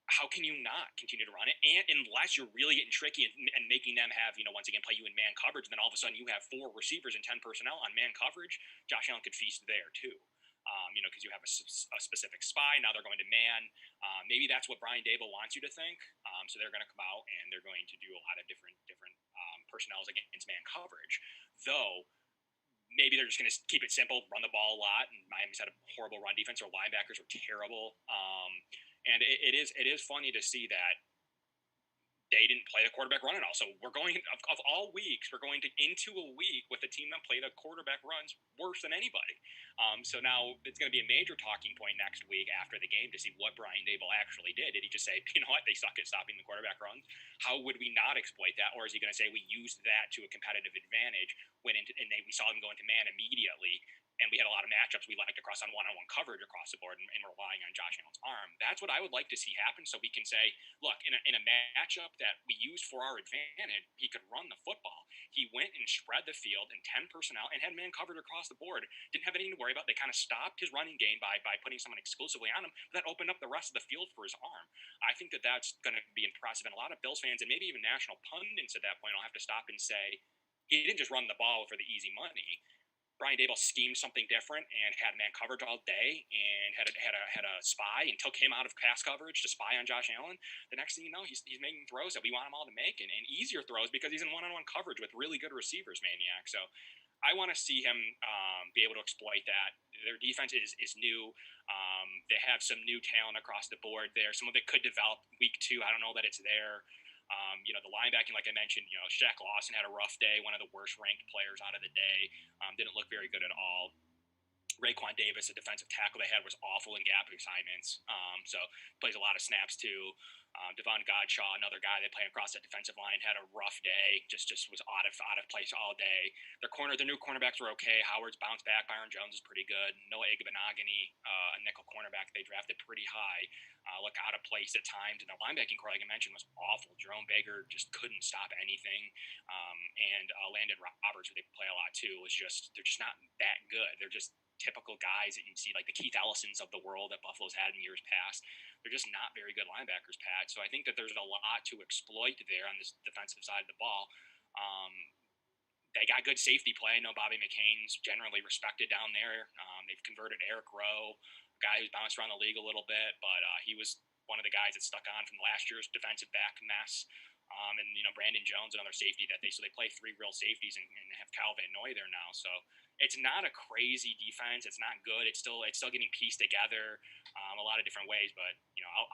B: how can you not continue to run it? And unless you're really getting tricky and making them have, once again, play you in man coverage, then all of a sudden you have 4 receivers and 10 personnel on man coverage. Josh Allen could feast there too. Because you have a specific spy. Now they're going to man. Maybe that's what Brian Daboll wants you to think. So they're going to come out and they're going to do a lot of different personnels against man coverage. Though, maybe they're just going to keep it simple, run the ball a lot. And Miami's had a horrible run defense. Their linebackers are terrible. And it is funny to see that they didn't play the quarterback run at all. So we're going of all weeks, we're going into a week with a team that played the quarterback runs worse than anybody. So now it's going to be a major talking point next week after the game to see what Brian Daboll actually did. Did he just say, you know what, they suck at stopping the quarterback runs? How would we not exploit that? Or is he going to say we used that to a competitive advantage, we saw them go into man immediately and we had a lot of matchups we liked across on one-on-one coverage across the board, and relying on Josh Allen's arm. That's what I would like to see happen, so we can say, look, in a matchup that we used for our advantage, he could run the football. He went and spread the field in 10 personnel and had man covered across the board. Didn't have anything to worry about. They kind of stopped his running game by putting someone exclusively on him. But that opened up the rest of the field for his arm. I think that that's going to be impressive, and a lot of Bills fans and maybe even national pundits at that point will have to stop and say, he didn't just run the ball for the easy money. Brian Daboll schemed something different and had man coverage all day and had a spy and took him out of pass coverage to spy on Josh Allen. The next thing you know, he's making throws that we want him all to make, and easier throws because he's in one-on-one coverage with really good receivers, Maniac. So I want to see him be able to exploit that. Their defense is new. They have some new talent across the board there. Some of it could develop week 2. I don't know that it's there. The linebacking, like I mentioned, Shaq Lawson had a rough day, one of the worst ranked players out of the day. Didn't look very good at all. Raekwon Davis, the defensive tackle they had, was awful in gap assignments. So plays a lot of snaps too. Devon Godshaw, another guy they play across that defensive line, had a rough day. Just was out of place all day. Their new cornerbacks were okay. Howard's bounced back. Byron Jones is pretty good. Noah Igbenogany, a nickel cornerback they drafted pretty high, look out of place at times. And the linebacking core, like I mentioned, was awful. Jerome Baker just couldn't stop anything. And Landon Roberts, who they play a lot too, they're just not that good. They're just typical guys that you'd see, like the Keith Ellisons of the world that Buffalo's had in years past. They're just not very good linebackers, Pat. So I think that there's a lot to exploit there on this defensive side of the ball. They got good safety play. I know Bobby McCain's generally respected down there. They've converted Eric Rowe, a guy who's bounced around the league a little bit, but he was one of the guys that stuck on from last year's defensive back mess. And Brandon Jones, another safety they play 3 real safeties and have Cal Van Noy there now. So it's not a crazy defense. It's not good. It's still getting pieced together a lot of different ways. But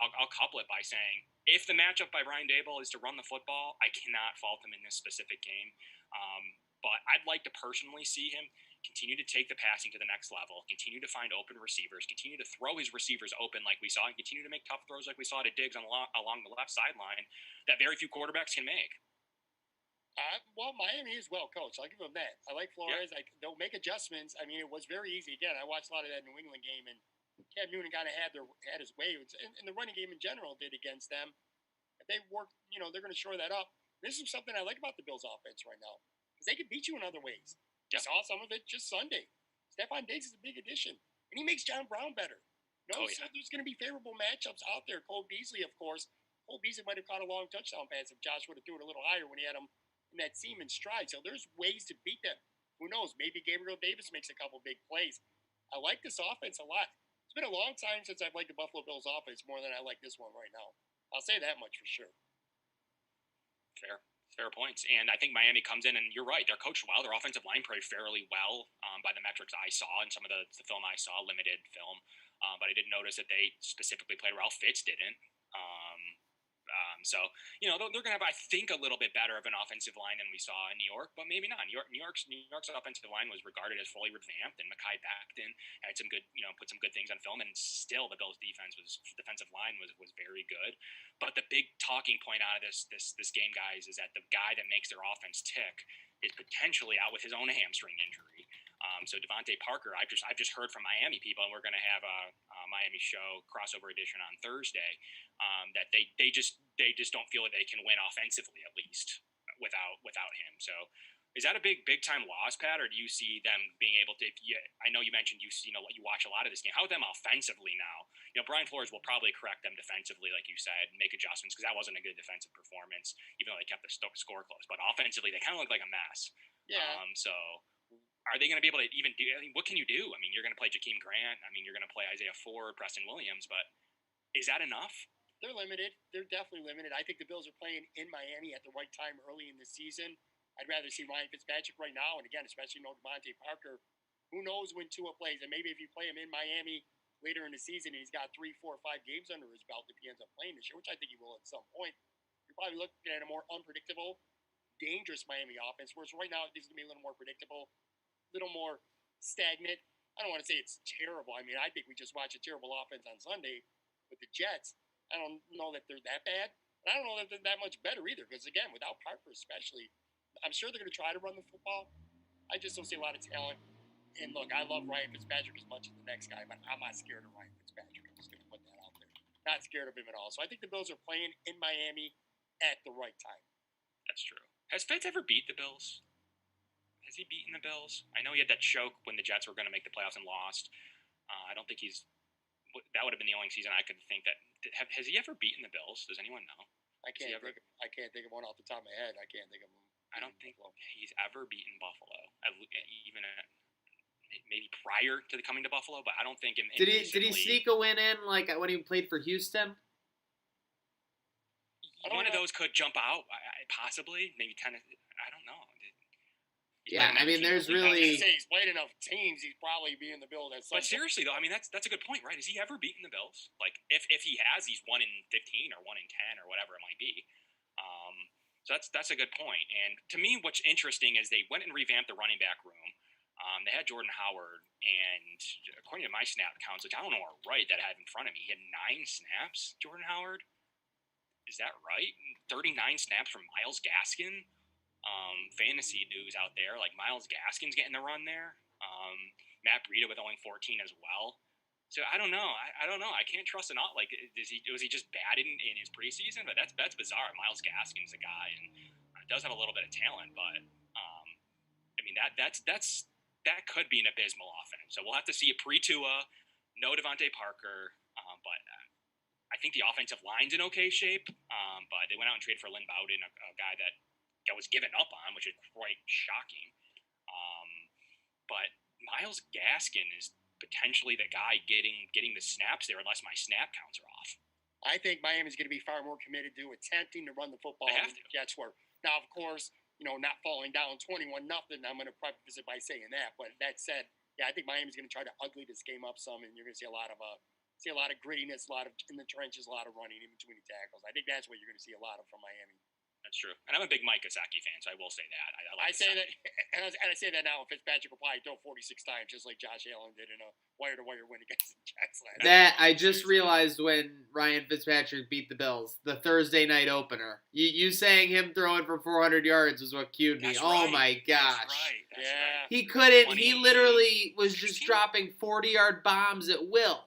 B: I'll couple it by saying, if the matchup by Brian Daboll is to run the football, I cannot fault him in this specific game. But I'd like to personally see him continue to take the passing to the next level, continue to find open receivers, continue to throw his receivers open like we saw, and continue to make tough throws like we saw to Diggs along the left sideline that very few quarterbacks can make.
C: Well, Miami is well coached. I'll give them that. I like Flores.
B: Yeah.
C: They'll make adjustments. I mean, it was very easy. Again, I watched a lot of that New England game, and Cam Newton kind of had his way, and the running game in general did against them. If they work, they're going to shore that up. This is something I like about the Bills' offense right now, because they can beat you in other ways.
B: Yep.
C: Saw some of it just Sunday. Stephon Diggs is a big addition, and he makes John Brown better. So there's going to be favorable matchups out there. Cole Beasley, of course. Cole Beasley might have caught a long touchdown pass if Josh would have threw it a little higher when he had him in that seam and stride. So there's ways to beat them. Who knows? Maybe Gabriel Davis makes a couple big plays. I like this offense a lot. It's been a long time since I've liked the Buffalo Bills offense more than I like this one right now. I'll say that much for sure.
B: Fair points. And I think Miami comes in, and you're right, they're coached well. Their offensive line played fairly well by the metrics I saw and some of the film I saw, limited film. But I did notice that they specifically played well. Fitz didn't. So they're going to have, I think, a little bit better of an offensive line than we saw in New York, but maybe not. New York's offensive line was regarded as fully revamped, and Mekhi Becton had some good, put some good things on film, and still the Bills' defensive line was very good. But the big talking point out of this game, guys, is that the guy that makes their offense tick is potentially out with his own hamstring injury. So Devontae Parker, I've just heard from Miami people, and we're going to have a Miami show crossover edition on Thursday. That they just don't feel that they can win offensively, at least without him. So is that a big time loss, Pat, or do you see them being able to? I know you mentioned you watch a lot of this game. How about them offensively now? Brian Flores will probably correct them defensively, like you said, make adjustments, because that wasn't a good defensive performance, even though they kept the score close. But offensively, they kind of look like a mess.
C: Yeah.
B: So are they going to be able to even do? I mean, what can you do? I mean, you're going to play Jakeem Grant. I mean, you're going to play Isaiah Ford, Preston Williams, but is that enough?
C: They're limited. They're definitely limited. I think the Bills are playing in Miami at the right time early in the season. I'd rather see Ryan Fitzpatrick right now, and again, especially Devontae Parker. Who knows when Tua plays? And maybe if you play him in Miami later in the season, and he's got 3, 4, 5 games under his belt if he ends up playing this year, which I think he will at some point, you're probably looking at a more unpredictable, dangerous Miami offense. Whereas right now, this is going to be a little more predictable, a little more stagnant. I don't want to say it's terrible. I mean, I think we just watched a terrible offense on Sunday with the Jets. I don't know that they're that bad, but I don't know that they're that much better either. Because again, without Parker especially, I'm sure they're going to try to run the football. I just don't see a lot of talent and look, I love Ryan Fitzpatrick as much as the next guy, but I'm not scared of Ryan Fitzpatrick. I'm just going to put that out there. Not scared of him at all. So I think the Bills are playing in Miami at the right time.
B: That's true. Has Fitz ever beat the Bills? Has he beaten the Bills? I know he had that choke when the Jets were going to make the playoffs and lost. I don't think he's. That would have been the only season I could think that. Has he ever beaten the Bills? Does anyone know?
C: I can't think of one off the top of my head. I can't think of him.
B: I don't think he's ever beaten Buffalo, even maybe prior to coming to Buffalo. But I don't think.
A: Did he sneak a win in like when he played for Houston?
B: One of those could jump out, possibly. Maybe Tennessee. I don't know.
A: Yeah, I mean, there's really.
C: He's played enough teams. He's probably being the Bills.
B: But seriously, though, I mean, that's a good point, right? Has he ever beaten the Bills? Like, if he has, he's 1 in 15 or 1 in 10 or whatever it might be. So that's a good point. And to me, what's interesting is they went and revamped the running back room. They had Jordan Howard, and according to my snap counts, which I don't know are right that I have in front of me, he had 9 snaps. Jordan Howard, is that right? 39 snaps from Myles Gaskin. Fantasy news out there, like Myles Gaskin's getting the run there. Matt Breida with only 14 as well. So I don't know. I don't know. I can't trust it. Not like was he just bad in his preseason? But that's bizarre. Myles Gaskin's a guy and does have a little bit of talent, but I mean that could be an abysmal offense. So we'll have to see a pre-Tua, no Devontae Parker, but I think the offensive line's in okay shape. But they went out and traded for Lynn Bowden, a guy that was given up on, which is quite shocking. But Myles Gaskin is potentially the guy getting the snaps there, unless my snap counts are off.
C: I think Miami's going to be far more committed to attempting to run the football.
B: They have to.
C: Jets were. Now, of course, not falling down 21-0. I'm going to preface it by saying that. But that said, yeah, I think Miami's going to try to ugly this game up some, and you're going to see a lot of grittiness, a lot of in the trenches, a lot of running in between the tackles. I think that's what you're going to see a lot of from Miami.
B: That's true. And I'm a big Mike Gesicki fan, so I will say that. I
C: say that, and I say that now. Fitzpatrick will probably throw 46 times, just like Josh Allen did in a wire-to-wire win against the Jets last
A: night. I just realized when Ryan Fitzpatrick beat the Bills, the Thursday night opener. You saying him throwing for 400 yards was what cued me. Oh, my gosh.
B: That's right.
C: Right.
A: He couldn't. He literally was just dropping 40-yard bombs at will.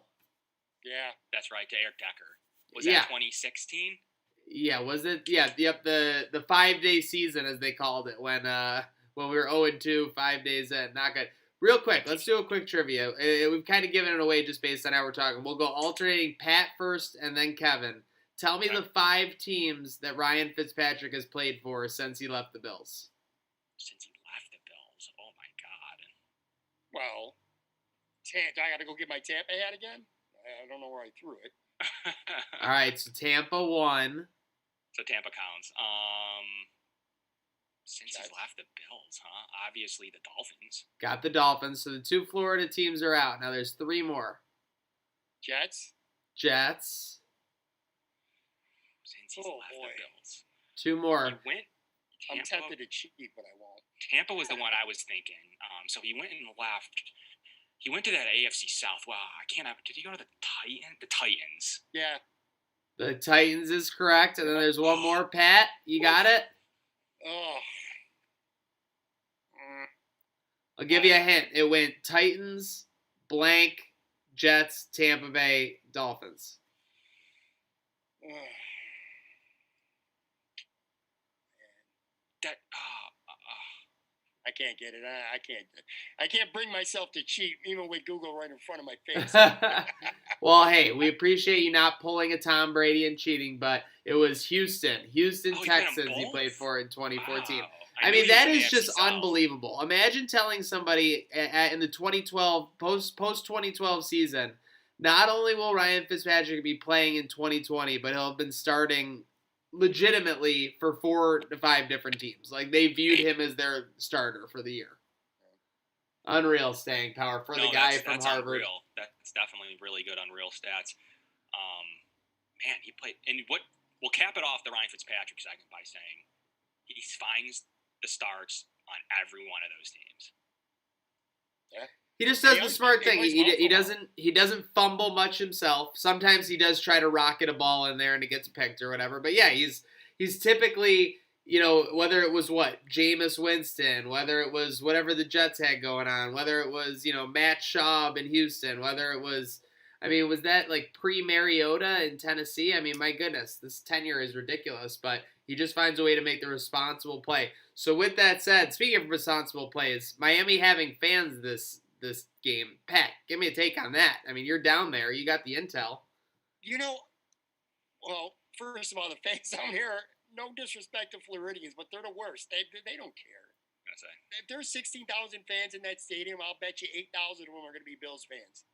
C: Yeah.
B: That's right, to Eric Decker. Was that 2016?
A: Yeah, was it? Yeah, yep. The 5-day season, as they called it, when we were 0-2, 5 days in. Not good. Real quick, let's do a quick trivia. We've kind of given it away just based on how we're talking. We'll go alternating Pat first and then Kevin. Tell me the 5 teams that Ryan Fitzpatrick has played for since he left the Bills.
B: Since he left the Bills? Oh, my God.
C: Well, do I got to go get my Tampa hat again? I don't know where I threw it.
A: All right, so Tampa won.
B: So Tampa counts. Since he's left the Bills, huh? Obviously the Dolphins.
A: Got the Dolphins. So the 2 Florida teams are out. Now there's 3 more.
C: Jets.
B: Since he's left the Bills.
A: 2 more.
B: He went.
C: I'm tempted to cheat, but I won't.
B: Tampa was the one I was thinking. So he went and left. He went to that AFC South. Wow, I can't have. Did he go to the Titans? The Titans.
C: Yeah.
A: The Titans is correct, and then there's one more. Pat, you got it?
C: Oh.
A: I'll give you a hint. It went Titans, blank, Jets, Tampa Bay, Dolphins.
B: That.
C: I can't get it. I can't bring myself to cheat, even with Google right in front of my face.
A: Well, hey, we appreciate you not pulling a Tom Brady and cheating, but it was Houston Texans he played for in 2014.
B: Wow.
A: I mean, that is just unbelievable. Imagine telling somebody in the 2012 post 2012 season, not only will Ryan Fitzpatrick be playing in 2020, but he'll have been starting legitimately for 4 to 5 different teams. Like, they viewed him as their starter for the year. Unreal staying power for the guy from Harvard.
B: Unreal. That's definitely really good unreal stats. Man, he played, and we'll cap it off the Ryan Fitzpatrick segment by saying he finds the starts on every one of those teams.
C: Yeah.
A: He just does the smart thing. He doesn't fumble much himself. Sometimes he does try to rocket a ball in there and it gets picked or whatever. But yeah, he's typically whether it was Jameis Winston, whether it was whatever the Jets had going on, whether it was, Matt Schaub in Houston, whether it was, was that like pre-Mariota in Tennessee? I mean, my goodness, this tenure is ridiculous, but he just finds a way to make the responsible play. So with that said, speaking of responsible plays, Miami having fans this game. Pat, give me a take on that. I mean, you're down there. You got the intel.
C: Well, first of all, the fans down here, no disrespect to Floridians, but they're the worst. They don't care. If there's 16,000 fans in that stadium, I'll bet you 8,000 of them are going to be Bills fans.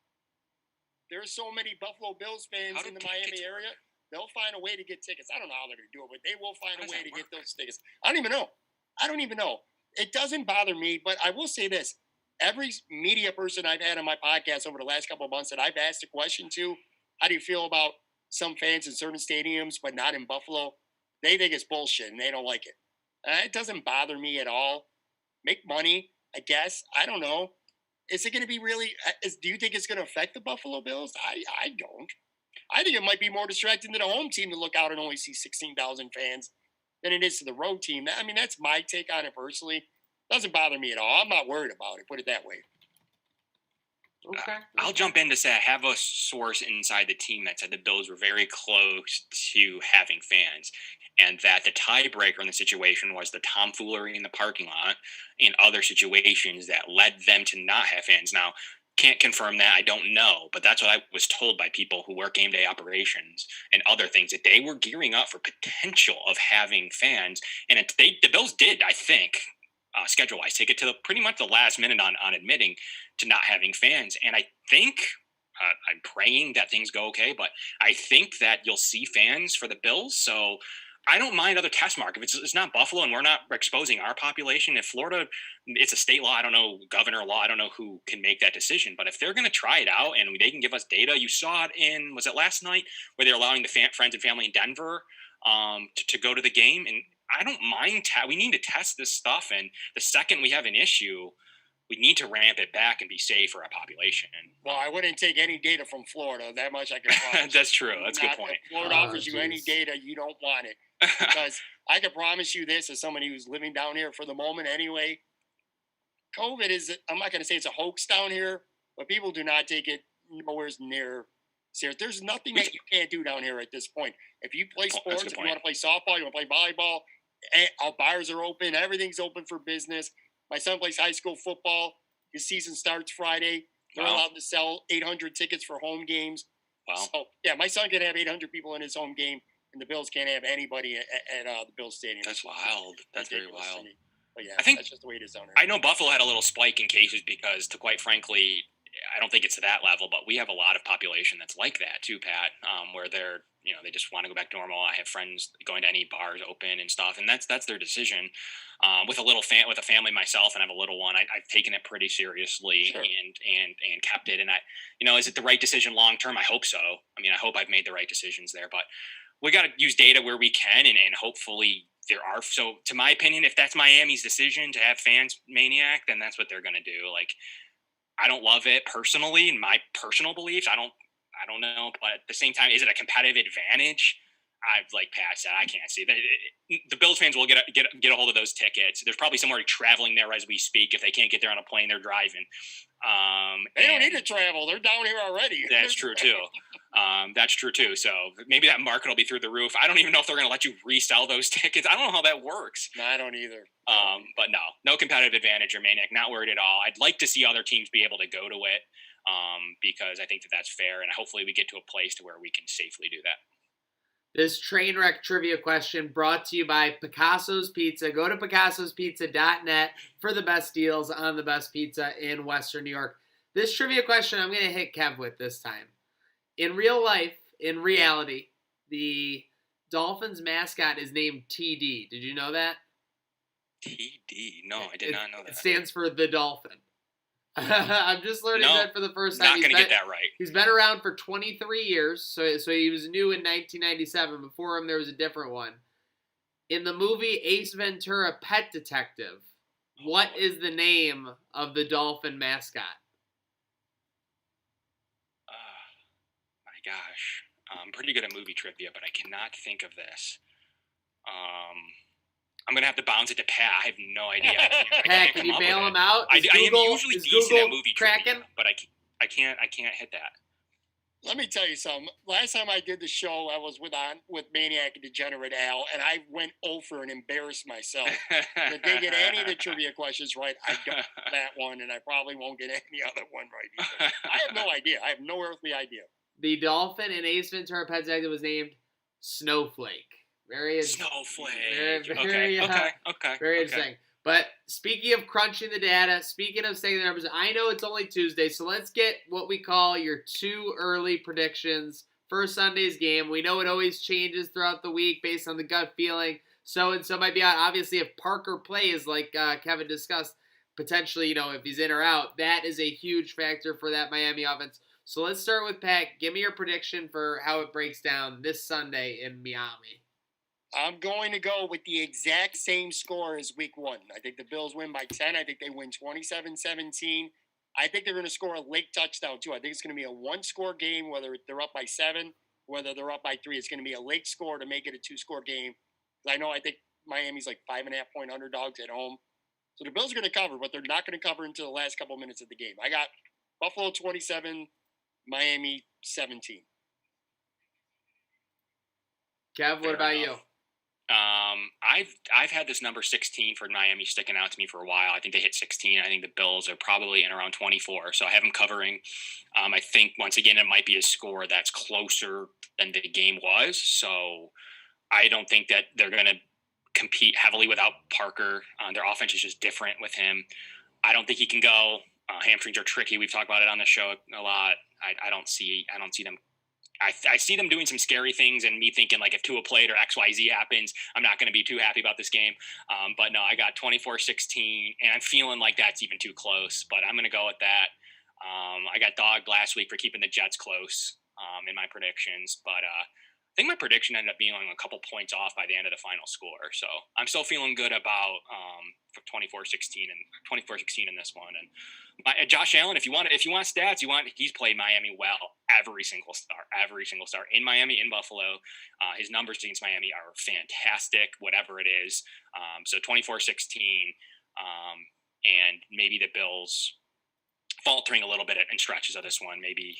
C: There's so many Buffalo Bills fans in the Miami area. They'll find a way to get tickets. I don't know how they're going to do it, but they will find a way to get those tickets. I don't even know. It doesn't bother me, but I will say this. Every media person I've had on my podcast over the last couple of months that I've asked a question to, how do you feel about some fans in certain stadiums, but not in Buffalo? They think it's bullshit and they don't like it. It doesn't bother me at all. Make money, I guess. I don't know. Is it going to be really? Do you think it's going to affect the Buffalo Bills? I don't. I think it might be more distracting to the home team to look out and only see 16,000 fans than it is to the road team. I mean, that's my take on it personally. Doesn't bother me at all. I'm not worried about it. Put it that way.
A: Okay.
B: I'll jump in to say I have a source inside the team that said the Bills were very close to having fans, and that the tiebreaker in the situation was the tomfoolery in the parking lot and other situations that led them to not have fans. Now, can't confirm that. I don't know, but that's what I was told by people who work game day operations and other things, that they were gearing up for potential of having fans, and the Bills did, I think, schedule-wise, take it to pretty much the last minute on admitting to not having fans. And I think, I'm praying that things go okay, but I think that you'll see fans for the Bills. So I don't mind other test mark. If it's not Buffalo and we're not exposing our population, if Florida, it's a state law, I don't know, governor law, I don't know who can make that decision. But if they're going to try it out and they can give us data, you saw it was it last night, where they're allowing the friends and family in Denver to go to the game. And I don't mind. We need to test this stuff. And the second we have an issue, we need to ramp it back and be safe for our population.
C: Well, I wouldn't take any data from Florida. That much I can promise.
B: That's true. That's a good point.
C: If Florida offers you any data, you don't want it. Because I can promise you this, as somebody who's living down here for the moment anyway, COVID is, I'm not going to say it's a hoax down here, but people do not take it nowhere near serious. There's nothing that you can't do down here at this point. If you play sports, if you want to play softball, you want to play volleyball, our bars are open. Everything's open for business. My son plays high school football. His season starts Friday. They're allowed to sell 800 tickets for home games.
B: Wow.
C: So, yeah, my son can have 800 people in his home game, and the Bills can't have anybody at the Bills Stadium.
B: That's wild. That's very wild.
C: But yeah,
B: I think
C: that's just the way it is down there.
B: I know Buffalo had a little spike in cases because, to quite frankly, I don't think it's to that level, but we have a lot of population that's like that too, Pat, where they just want to go back to normal. I have friends going to any bars open and stuff, and that's their decision. With a family myself, and I have a little one, I've taken it pretty seriously.
C: Sure.
B: and kept it. And is it the right decision long term? I hope so. I mean, I hope I've made the right decisions there, but we got to use data where we can, and hopefully there are. So, to my opinion, if that's Miami's decision to have fans Maniac, then that's what they're going to do. Like, I don't love it personally, in my personal beliefs. I don't know, but at the same time, is it a competitive advantage? I've Pat said, I can't see that. The Bills fans will get a hold of those tickets. There's probably somewhere traveling there as we speak. If they can't get there on a plane, they're driving.
C: They don't need to travel. They're down here already.
B: That's true too. That's true too. So maybe that market will be through the roof. I don't even know if they're going to let you resell those tickets. I don't know how that works.
C: No, I don't either.
B: But no competitive advantage or Maniac. Not worried at all. I'd like to see other teams be able to go to it because I think that's fair, and hopefully we get to a place to where we can safely do that.
A: This train wreck trivia question brought to you by Picasso's Pizza. Go to picassospizza.net for the best deals on the best pizza in Western New York. This trivia question I'm going to hit Kev with this time. In real life, in reality, the Dolphins mascot is named TD. Did you know that?
B: TD? No, I did not know that.
A: It stands for the Dolphin. I'm just learning that for the first time.
B: Not going to get that right.
A: He's been around for 23 years, so he was new in 1997. Before him, there was a different one. In the movie Ace Ventura: Pet Detective, what is the name of the dolphin mascot?
B: My gosh. I'm pretty good at movie trivia, but I cannot think of this. I'm gonna have to bounce it to Pat. I have no idea. I
A: Pat,
B: can't
A: can
B: come
A: you
B: up
A: bail
B: with
A: him
B: it.
A: out?
B: I
A: Is
B: am
A: Google,
B: usually
A: is
B: decent
A: Google
B: at movie
A: cracking?
B: trivia, but I can't hit that.
C: Let me tell you something. Last time I did the show, I was with Maniac and Degenerate Al, and I went over and embarrassed myself. If they get any of the trivia questions right, I got that one, and I probably won't get any other one right either. I have no idea. I have no earthly idea.
A: The dolphin in Ace Ventura: Pet Detective was named Snowflake.
B: Snowflake.
A: Very interesting. But speaking of crunching the data, speaking of saying the numbers, I know it's only Tuesday, so let's get what we call your 2 early predictions for Sunday's game. We know it always changes throughout the week based on the gut feeling. So-and-so might be out. Obviously, if Parker plays, like Kevin discussed, potentially, if he's in or out, that is a huge factor for that Miami offense. So let's start with Pat. Give me your prediction for how it breaks down this Sunday in Miami.
C: I'm going to go with the exact same score as week 1. I think the Bills win by 10. I think they win 27-17. I think they're going to score a late touchdown, too. I think it's going to be a 1-score game, whether they're up by 7, whether they're up by 3. It's going to be a late score to make it a 2-score game. I think Miami's like 5.5-point underdogs at home. So the Bills are going to cover, but they're not going to cover until the last couple minutes of the game. I got Buffalo 27, Miami 17.
A: Kev, what about you?
B: I've had this number 16 for Miami sticking out to me for a while. I think they hit 16. I think the Bills are probably in around 24. So I have them covering. I think once again it might be a score that's closer than the game was. So I don't think that they're going to compete heavily without Parker. Their offense is just different with him. I don't think he can go. Hamstrings are tricky. We've talked about it on the show a lot. I don't see them. I see them doing some scary things, and me thinking like if Tua played or XYZ happens, I'm not going to be too happy about this game. But no, I got 24-16, and I'm feeling like that's even too close. But I'm going to go with that. I got dogged last week for keeping the Jets close in my predictions, but I think my prediction ended up being like a couple points off by the end of the final score. So I'm still feeling good about 24-16 and 24-16 in this one. And Josh Allen, if you want stats, he's played Miami well every single start in Miami, in Buffalo. His numbers against Miami are fantastic, whatever it is. So 24-16, and maybe the Bills faltering a little bit in stretches of this one. Maybe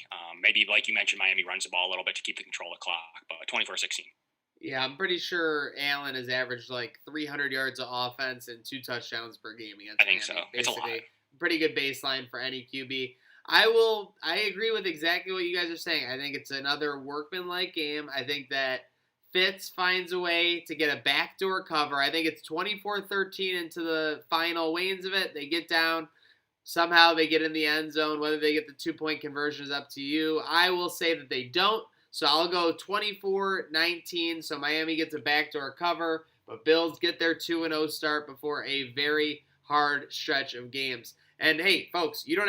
B: like you mentioned, Miami runs the ball a little bit to keep the control of the clock, but 24-16.
A: Yeah, I'm pretty sure Allen has averaged like 300 yards of offense and 2 touchdowns per game against Miami.
B: I think so. It's a lot.
A: Pretty good baseline for any QB. I agree with exactly what you guys are saying. I think it's another workmanlike game. I think that Fitz finds a way to get a backdoor cover. I think it's 24-13 into the final wanes of it. They get down. Somehow they get in the end zone. Whether they get the 2-point conversion is up to you. I will say that they don't. So I'll go 24-19. So Miami gets a backdoor cover, but Bills get their 2-0 start before a very hard stretch of games. And hey, folks, you don't